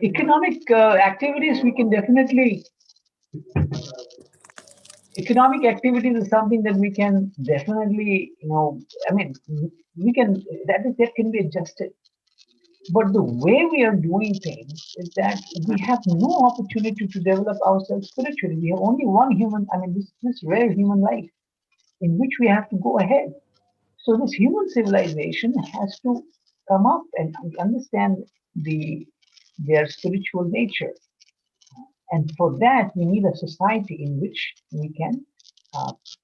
Economic activities, we can definitely. Economic activities is something that we can definitely, I mean, we can that can be adjusted. But the way we are doing things is that we have no opportunity to develop ourselves spiritually. We have only one human, I mean, this rare human life in which we have to go ahead. So this human civilization has to come up and understand their spiritual nature. And for that, we need a society in which we can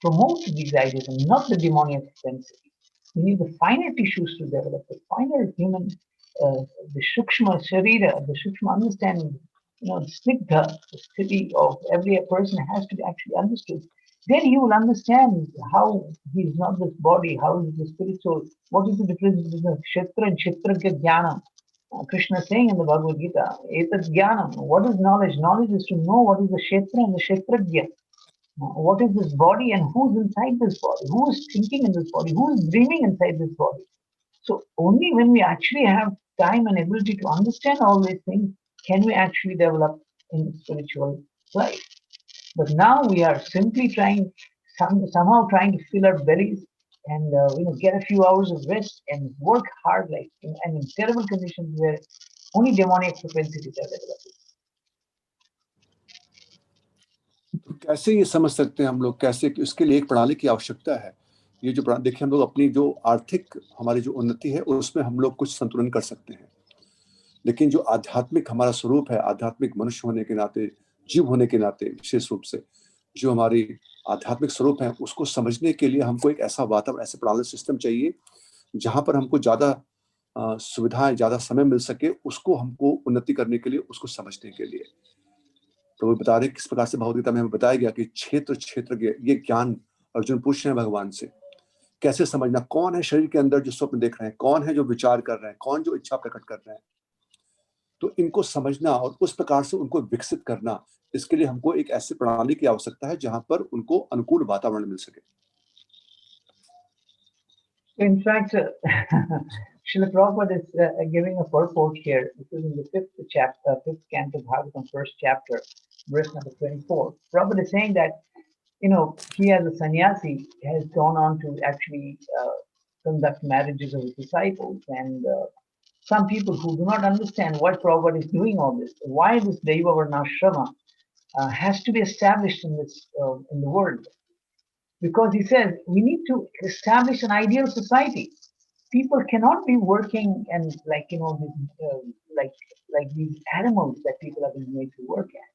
promote these ideas and not the demoniac propensity. We need the finer tissues to develop, the finer human, the Shukshma Sharira, the Shukshma understanding, the Snigdha, the city of every person has to be actually understood. Then he will understand how he is not this body, how is the spiritual, what is the difference between Kshetra and Kshetragya Jnana. Krishna is saying in the Bhagavad Gita, Etat Jnanam. What is knowledge? Knowledge is to know what is the Kshetra and the Kshetragya. What is this body and who's inside this body? Who is thinking in this body? Who is dreaming inside this body? So only when we actually have time and ability to understand all these things can we actually develop in spiritual life. But now we are simply somehow trying to fill our bellies and get a few hours of rest and work hard and in terrible conditions where only demonic propensities are developing. तो कैसे ये समझ सकते हैं हम लोग, कैसे कि उसके लिए एक प्रणाली की आवश्यकता है। ये जो देखिए, हम लोग अपनी जो आर्थिक हमारी जो उन्नति है उसमें हम लोग कुछ संतुलन कर सकते हैं, लेकिन जो आध्यात्मिक हमारा स्वरूप है, आध्यात्मिक मनुष्य होने के नाते, जीव होने के नाते, विशेष रूप से जो हमारी आध्यात्मिक स्वरूप है उसको समझने के लिए हमको एक ऐसा वातावरण, ऐसे प्रणाली सिस्टम चाहिए जहां पर हमको ज्यादा सुविधाएं, ज्यादा समय मिल सके उसको हमको उन्नति करने के लिए, उसको समझने के लिए। तो वो बता रहे किस प्रकार से भगवद गीता में हमें बताया गया कि क्षेत्र क्षेत्र ये ज्ञान अर्जुन पूछ रहे हैं भगवान से, कैसे समझना, कौन है शरीर के अंदर जो स्वप्न देख रहे हैं, कौन है जो विचार कर रहे हैं, कौन जो इच्छा प्रकट कर रहे हैं। तो इनको समझना और उस प्रकार से उनको विकसित करना, इसके लिए हमको एक ऐसी प्रणाली की आवश्यकता है जहां पर उनको अनुकूल वातावरण मिल सके। In fact, Srila Prabhupada is giving a purport here. This is in the fifth canto, Bhagavatam, first chapter, verse number 24. Prabhupada is saying that, he as a sannyasi has gone on to actually conduct marriages of his disciples, and some people who do not understand why Prabhupada is doing all this, why this Deva Varnasrama has to be established in the world. Because he says we need to establish an ideal society. People cannot be working and like these animals that people have been made to work at.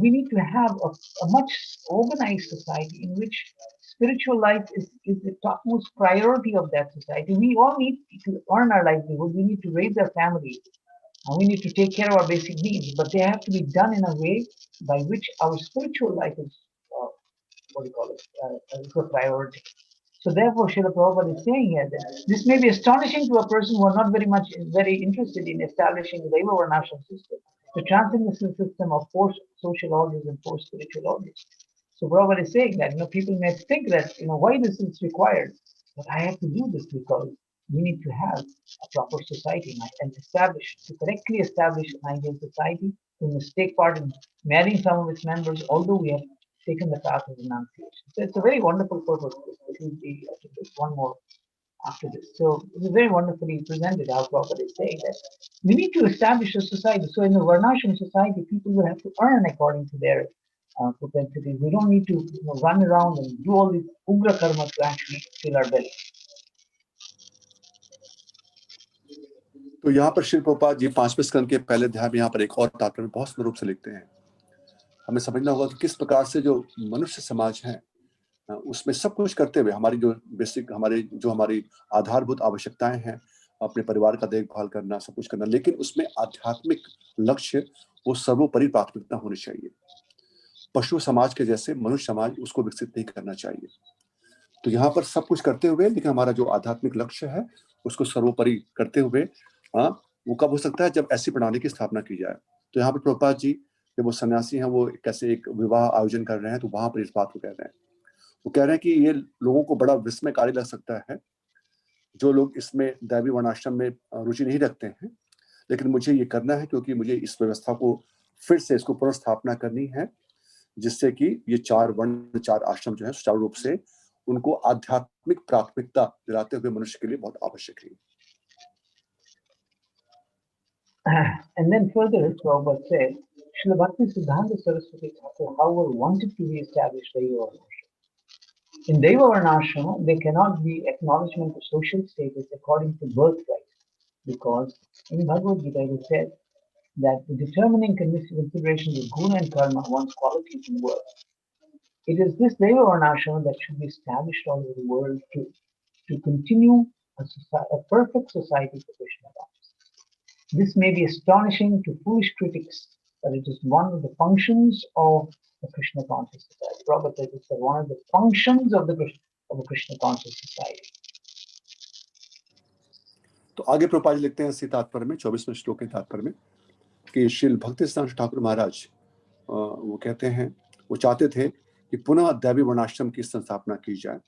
We need to have a much organized society in which spiritual life is the topmost priority of that society. We all need to earn our livelihood. We need to raise our families. And we need to take care of our basic needs, but they have to be done in a way by which our spiritual life is is a priority. So therefore, Srila Prabhupada is saying here that this may be astonishing to a person who are not very interested in establishing the Deva Varnashram system, the transcendental system of four social orders and four spiritual orders. So Prabhupada is saying that people may think that why this is required, but I have to do this because we need to have a proper society and correctly establish an ideal society. We must take part in marrying some of its members, although we have taken the path of renunciation. So it's a very wonderful purpose. It will be one more after this. So it is very wonderfully presented how Prabhupada is saying that we need to establish a society. So in the Varnashram society, people will have to earn according to their propensities. We don't need to run around and do all these ugra karma to actually fill our belly. तो यहाँ पर श्री प्रभुपाद जी 5वें स्कंद के पहले अध्याय में यहाँ पर एक और तात्पर्य बहुत सुंदर रूप से लिखते हैं। हमें समझना होगा कि किस प्रकार से जो मनुष्य समाज है उसमें सब कुछ करते हुए हमारी जो बेसिक हमारी आधारभूत आवश्यकताएं हैं, अपने परिवार का देखभाल करना, सब कुछ करना, लेकिन उसमें आध्यात्मिक लक्ष्य वो सर्वोपरि प्राथमिकता होनी चाहिए। पशु समाज के जैसे मनुष्य समाज उसको विकसित नहीं करना चाहिए। तो यहाँ पर सब कुछ करते हुए लेकिन हमारा जो आध्यात्मिक लक्ष्य है उसको सर्वोपरि करते हुए वो कब हो सकता है, जब ऐसी प्रणाली की स्थापना की जाए। तो यहाँ पर प्रभुपाद जी जब वो सन्यासी हैं वो कैसे एक विवाह आयोजन कर रहे हैं, तो वहां पर इस बात को कह रहे हैं। वो कह रहे हैं कि ये लोगों को बड़ा विस्मयकारी लग सकता है जो लोग इसमें दैवी वर्णाश्रम में रुचि नहीं रखते हैं, लेकिन मुझे ये करना है क्योंकि मुझे इस व्यवस्था को फिर से इसको पुनर्स्थापना करनी है, जिससे कि ये 4 वर्ण 4 आश्रम जो है सुचारू रूप से उनको आध्यात्मिक प्राथमिकता दिलाते हुए मनुष्य के लिए बहुत आवश्यक है। And then further, Prabhupada said, Srila Bhakti Siddhanta Saraswati Thakur, however, wanted to re-establish Deva Varnasrama. In Deva Varnasrama, there cannot be acknowledgement of social status according to birthright, because in Bhagavad Gita it is said that the determining considerations of guna and karma, one's qualities and worth, it is this Deva Varnasrama that should be established all over the world to continue a perfect society for Krishna consciousness. This may be astonishing to foolish critics, but it is one of the functions of the Krishna conscious society. Prabhupada says it's one of the functions of a Krishna conscious society. तो आगे प्रभुपाद जी लिखते हैं इसी तात्पर्य में 24वें श्लोक के तात्पर्य में कि श्री भक्ति सिद्धांत ठाकुर महाराज वो कहते हैं, वो चाहते थे कि पुनः दैवी वर्णाश्रम की संस्थापना की जाए,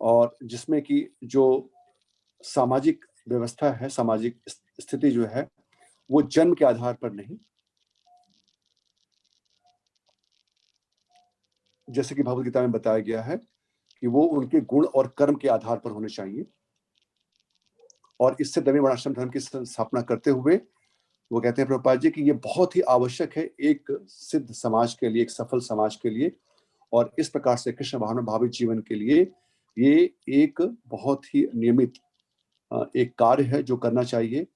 और जिसमें कि जो सामाजिक व्यवस्था है, सामाजिक स्थिति जो है वो जन्म के आधार पर नहीं, जैसे कि भगवद गीता में बताया गया है कि वो उनके गुण और कर्म के आधार पर होने चाहिए। और इससे दैवी वर्णाश्रम धर्म की स्थापना करते हुए वो कहते हैं प्रभुपाद जी कि ये बहुत ही आवश्यक है एक सिद्ध समाज के लिए, एक सफल समाज के लिए, और इस प्रकार से कृष्ण भावना भावित जीवन के लिए ये एक बहुत ही नियमित एक कार्य है जो करना चाहिए।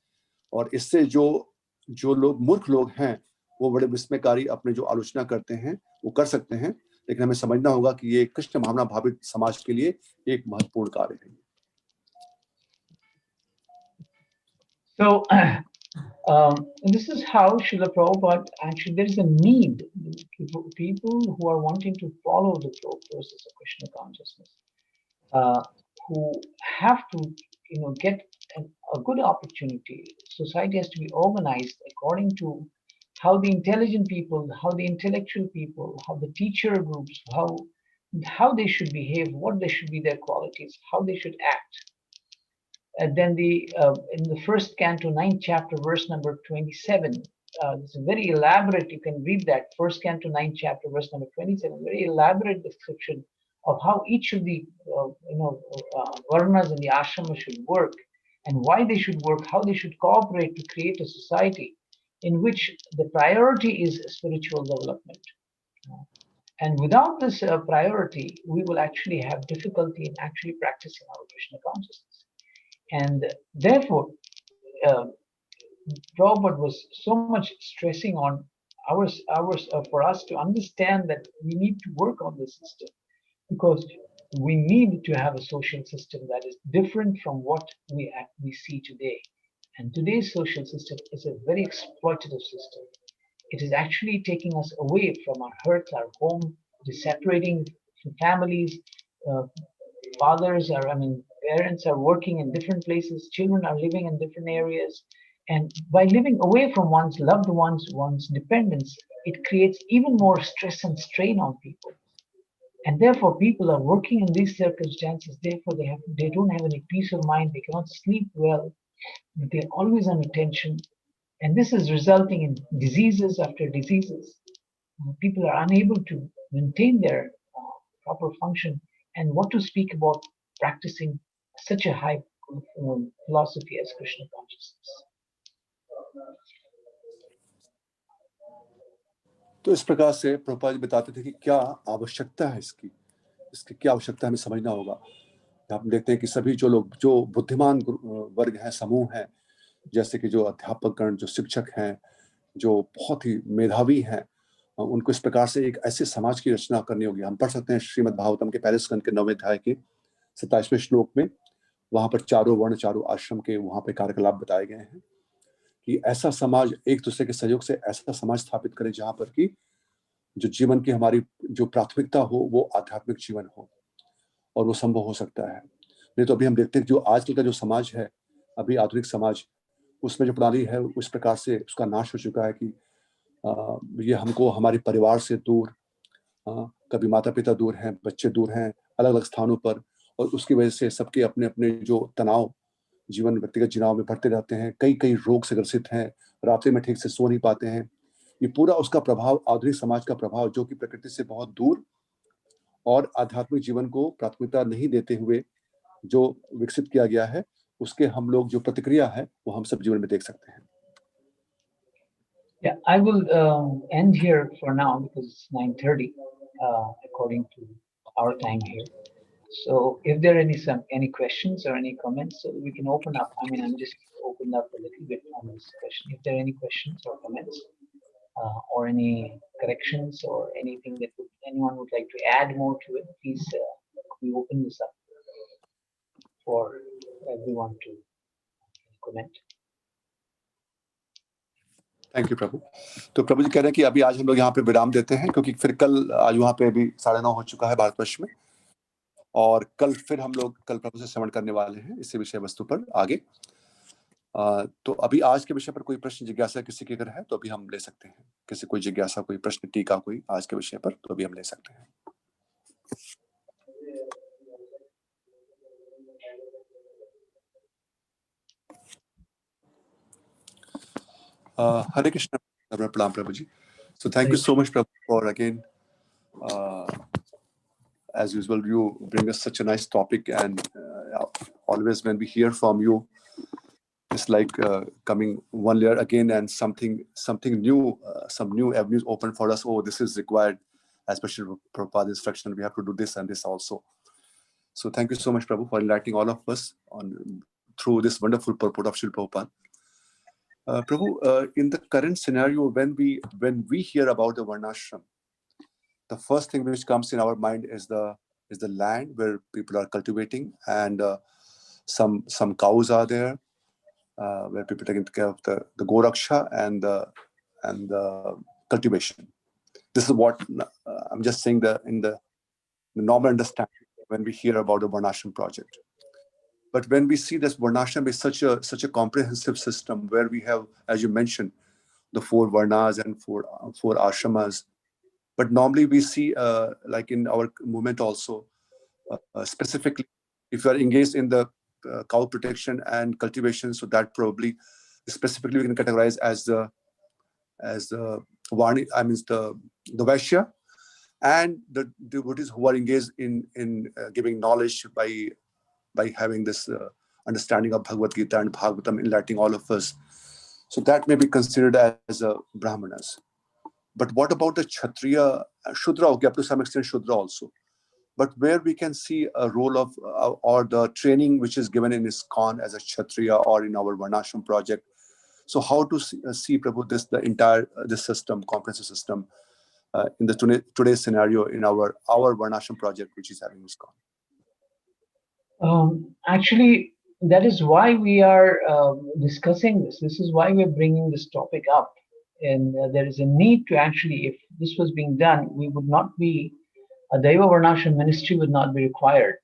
और इससे जो लोग मूर्ख लोग हैं वो बड़े विस्मयकारी अपने जो आलोचना करते हैं वो कर सकते हैं, लेकिन हमें समझना होगा कि ये कृष्ण भावना भावित समाज के लिए एक महत्वपूर्ण कार्य है। So, this is how Srila Prabhupada, actually there is a need, people who are wanting to follow the process of Krishna consciousness, who have to, get a good opportunity. Society has to be organized according to how the intelligent people, how the intellectual people, how the teacher groups, how they should behave, what they should be their qualities, how they should act. And then in the first canto, 9th chapter, verse number 27, it's very elaborate. You can read that first canto, 9th chapter, verse number 27. Very elaborate description of how each of the varnas and the ashrama should work, and why they should work, how they should cooperate to create a society in which the priority is spiritual development. And without this priority, we will actually have difficulty in actually practicing our Krishna consciousness. And therefore, Prabhupada was so much stressing on for us to understand that we need to work on the system, because we need to have a social system that is different from what we see today. And today's social system is a very exploitative system. It is actually taking us away from our hearth, our home. It is separating families. Parents are working in different places. Children are living in different areas. And by living away from one's loved ones, one's dependents, it creates even more stress and strain on people. And therefore, people are working in these circumstances. Therefore, they don't have any peace of mind. They cannot sleep well. They're always on attention. And this is resulting in diseases after diseases. People are unable to maintain their proper function. And what to speak about practicing such a high philosophy as Krishna consciousness. तो इस प्रकार से प्रभुपाद जी बताते थे कि क्या आवश्यकता है इसकी क्या आवश्यकता हमें समझना होगा। हम देखते हैं कि सभी जो बुद्धिमान वर्ग हैं, समूह हैं, जैसे कि जो अध्यापकगण, जो शिक्षक हैं, जो बहुत ही मेधावी हैं, उनको इस प्रकार से एक ऐसे समाज की रचना करनी होगी। हम पढ़ सकते हैं श्रीमद् भागवतम के पहले स्कंद के 9वें अध्याय के 27वें श्लोक में, वहां पर चारों वर्ण, चारों आश्रम के वहां पे कार्यकलाप बताए गए हैं कि ऐसा समाज, एक दूसरे के सहयोग से ऐसा समाज स्थापित करें जहां पर कि जो जीवन की हमारी जो प्राथमिकता हो वो आध्यात्मिक जीवन हो, और वो संभव हो सकता है। नहीं तो अभी हम देखते हैं जो आजकल का जो समाज है, अभी आधुनिक समाज, उसमें जो प्रणाली है उस प्रकार से उसका नाश हो चुका है कि ये हमको हमारे परिवार से दूर, कभी माता पिता दूर हैं, बच्चे दूर हैं, अलग अलग स्थानों पर, और उसकी वजह से सबके अपने अपने जो तनाव जीवन व्यक्तिगत जीवन में बढ़ते रहते हैं, कई कई रोग से ग्रसित हैं, रात्रि में ठीक से सो नहीं पाते हैं। ये पूरा उसका प्रभाव, आधुनिक समाज का प्रभाव, जो कि प्रकृति से बहुत दूर और आध्यात्मिक जीवन को प्राथमिकता नहीं देते हुए जो विकसित किया गया है, उसके हम लोग जो प्रतिक्रिया है वो हम सब जीवन में देख सकते हैं। Yeah, I will end here for now because it's 9:30 according to our time here. So if there are any questions or any comments, so we can open up. I mean, I'm just opened up a little bit on this question. If there are any questions or comments or any corrections or anything that anyone would like to add more to it, please we open this up for everyone to comment. Thank you Prabhu. तो प्रभु जी कह रहे हैं कि अभी आज हम लोग यहाँ पे विराम देते हैं, क्योंकि फिर कल, आज वहाँ पे अभी 9:30 हो चुका है भारतवर्ष में, और कल फिर हम लोग कल प्रभु से श्रवण करने वाले हैं इसी विषय वस्तु पर आगे। तो अभी आज के विषय पर कोई प्रश्न जिज्ञासा किसी की अगर है तो अभी हम ले सकते हैं। किसी कोई जिज्ञासा, कोई प्रश्न, टीका कोई आज के विषय पर, तो अभी हम ले सकते हैं। हरे कृष्ण। प्रणाम प्रभु जी। So thank you so much, Prabhu, for again, as usual, you bring us such a nice topic, and always when we hear from you, it's like coming one layer again, and something new, some new avenues open for us. Oh, this is required, especially Prabhupada's instruction. We have to do this and this also. So thank you so much, Prabhu, for enlightening all of us through this wonderful purport of Srila Prabhupada. Prabhu, in the current scenario, when we hear about the Varnashram, the first thing which comes in our mind is the land where people are cultivating, and some cows are there, where people are taking care of the Goraksha and the cultivation. This is what I'm just saying, in the normal understanding when we hear about the Varnashram project. But when we see this Varnashram is such a comprehensive system where we have, as you mentioned, the 4 Varnas and four ashramas. But normally we see, like in our movement also, specifically, if you are engaged in the cow protection and cultivation, so that probably specifically we can categorize as the Varni, I mean the Vaishya, and the devotees who are engaged in giving knowledge by having this understanding of Bhagavad Gita and Bhagavatam, enlightening all of us. So that may be considered as Brahmanas. But what about the Kshatriya, Shudra, okay, up to some extent Shudra also. But where we can see a role of, or the training which is given in ISKCON as a Kshatriya or in our Varnashram project. So how to see Prabhu, the entire this system, comprehensive system, in the today's scenario in our Varnashram project, which is having ISKCON? Actually, that is why we are discussing this. This is why we're bringing this topic up. And there is a need to actually, if this was being done, we would not be, a Daiva Varnashram ministry would not be required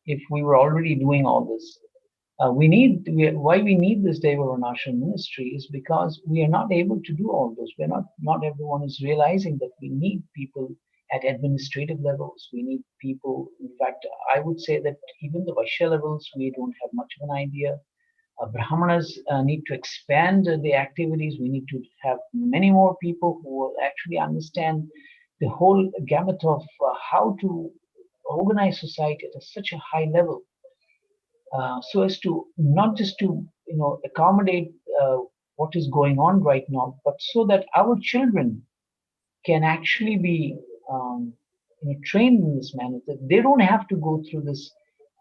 if we were already doing all this. Why we need this Daiva Varnashram ministry is because we are not able to do all this. Not everyone is realizing that we need people at administrative levels. We need people, in fact, I would say that even the Vaishya levels, we don't have much of an idea. Brahmanas need to expand the activities. We need to have many more people who will actually understand the whole gamut of how to organize society at such a high level, so as to not just to accommodate what is going on right now, but so that our children can actually be trained in this manner, that they don't have to go through this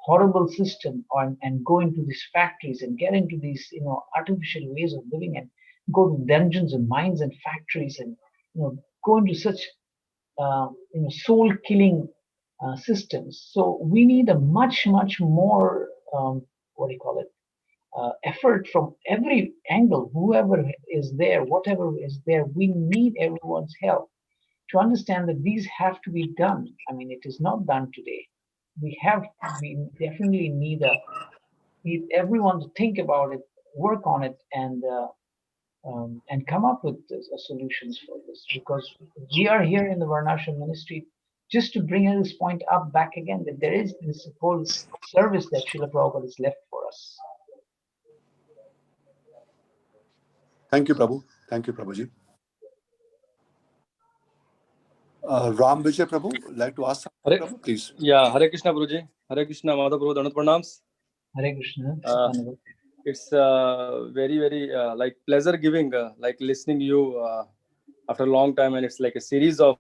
horrible system and go into these factories and get into these artificial ways of living and go to dungeons and mines and factories and go into such soul killing systems. So we need a much more what do you call it, effort from every angle. Whoever is there, whatever is there, we need everyone's help to understand that these have to be done. I mean, it is not done today. We definitely need everyone to think about it, work on it, and come up with solutions for this, because we are here in the Varnashram ministry just to bring this point up back again, that there is this whole service that Srila Prabhupada has left for us. Thank you, Prabhu. Thank you, Prabhuji. Ram Vijay Prabhu, like to ask something, Prabhu, please. Yeah, Hare Krishna, Prabhuji. Hare Krishna, Madhav Prabhu, Dandavat Pranams. Hare Krishna. It's very like pleasure giving, like listening you after a long time, and it's like a series of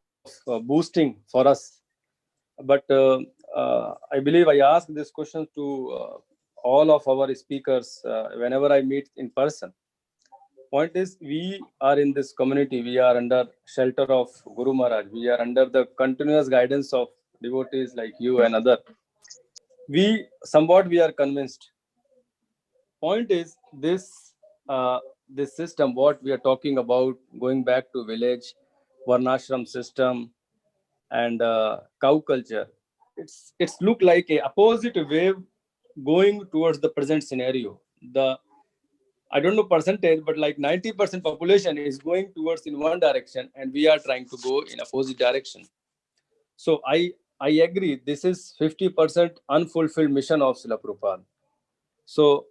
boosting for us. But I believe I ask this question to all of our speakers whenever I meet in person. Point is, we are in this community, we are under shelter of Guru Maharaj, we are under the continuous guidance of devotees like you and other. We are convinced. Point is, this system, what we are talking about, going back to village, Varnashram system, and cow culture, it's look like a opposite wave going towards the present scenario. I don't know percentage, but like 90% population is going towards in one direction, and we are trying to go in opposite direction. So I agree, this is 50% unfulfilled mission of Srila Prabhupada. So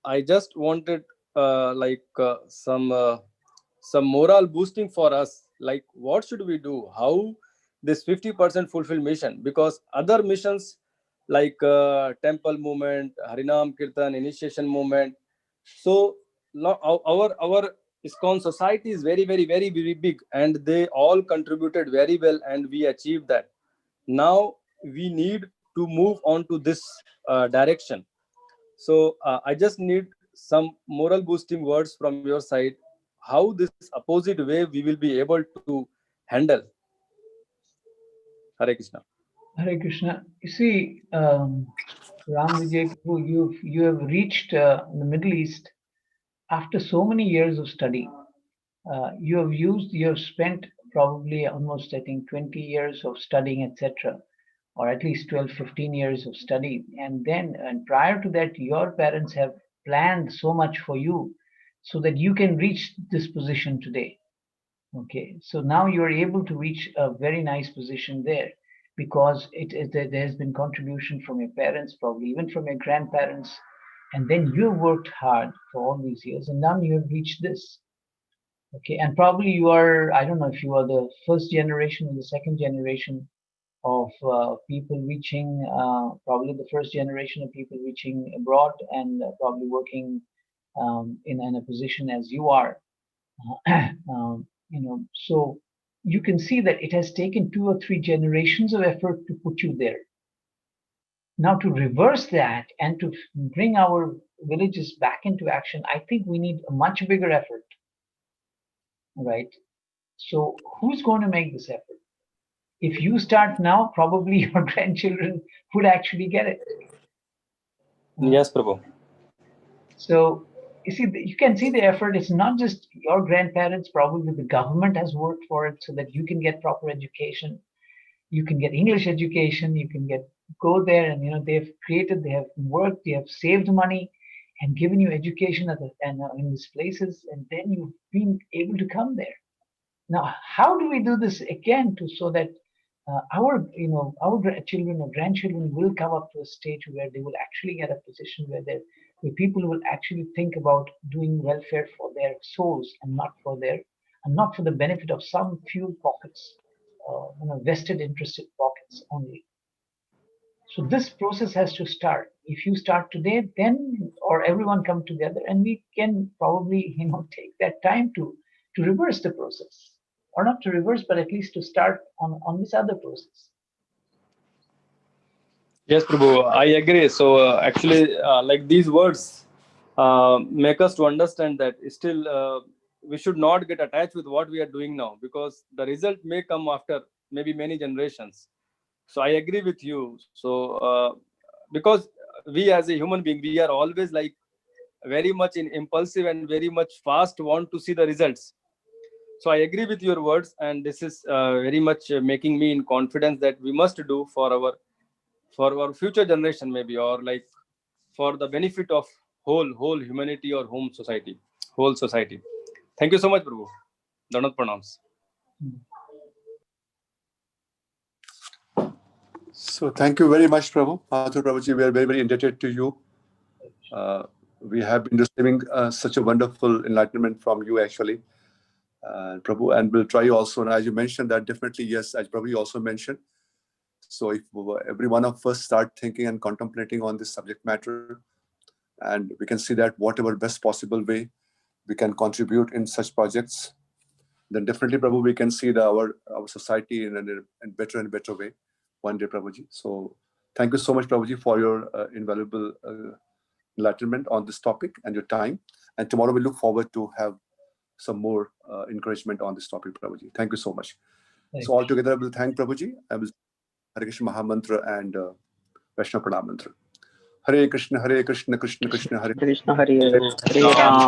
I just wanted some moral boosting for us. Like, what should we do? How this 50% fulfilled mission? Because other missions like temple movement, Harinam Kirtan, initiation movement. So our ISKCON society is very big, and they all contributed very well, and we achieved that. Now we need to move on to this direction. So I just need some moral boosting words from your side, how this opposite way we will be able to handle. Hare Krishna. Hare Krishna. You see, Ram Vijay Prabhu, you have reached the Middle East after so many years of study. You have spent probably almost, I think, 20 years of studying, etc., or at least 12, 15 years of study. And prior to that, your parents have planned so much for you so that you can reach this position today. Okay, so now you are able to reach a very nice position there because there has been contribution from your parents, probably even from your grandparents, and then you worked hard for all these years, and now you have reached this. Okay, and probably you are, I don't know if you are the first generation or the second generation of people reaching, probably the first generation of people reaching abroad and probably working in a position as you are. So you can see that it has taken 2 or 3 generations of effort to put you there. Now to reverse that and to bring our villages back into action, I think we need a much bigger effort. Right? So who's going to make this effort? If you start now, probably your grandchildren would actually get it. Yes, Prabhu. So you can see the effort. It's not just your grandparents, probably the government has worked for it so that you can get proper education. You can get English education. You can go there, and they have worked, they have saved money and given you education in these places, and then you've been able to come there. Now, how do we do this again so that our children or grandchildren will come up to a stage where they will actually get a position where people will actually think about doing welfare for their souls and not for the benefit of some few pockets, vested interested pockets only. So this process has to start. If you start today, then or everyone come together, and we can probably take that time to reverse the process, or not to reverse, but at least to start on this other process. Yes, Prabhu, I agree. So actually, like these words make us to understand that still we should not get attached with what we are doing now, because the result may come after maybe many generations. So I agree with you. So because we as a human being, we are always like very much in impulsive and very much fast want to see the results. So I agree with your words, and this is very much making me in confidence that we must do for our future generation, maybe, or like for the benefit of whole humanity or whole society. Thank you so much, Prabhu. Dandavat pranams. So thank you very much, Prabhu. Mathur Prabhuji, we are very, very indebted to you. We have been receiving such a wonderful enlightenment from you, actually, Prabhu, and we'll try also. And as you mentioned, that definitely, yes, as Prabhu also mentioned. So if every one of us start thinking and contemplating on this subject matter, and we can see that whatever best possible way we can contribute in such projects, then definitely, Prabhu, we can see our society in a better and better way one day, Prabhuji. So thank you so much, Prabhuji, for your invaluable enlightenment on this topic and your time. And tomorrow we look forward to have some more encouragement on this topic, Prabhuji. Thank you so much. So all together, we'll thank Prabhuji. I will Hare Krishna Mahamantra and Vaishnava Pranam Mantra. Hare Krishna, Krishna Krishna, Hare Krishna Hare Hare Hare Ram.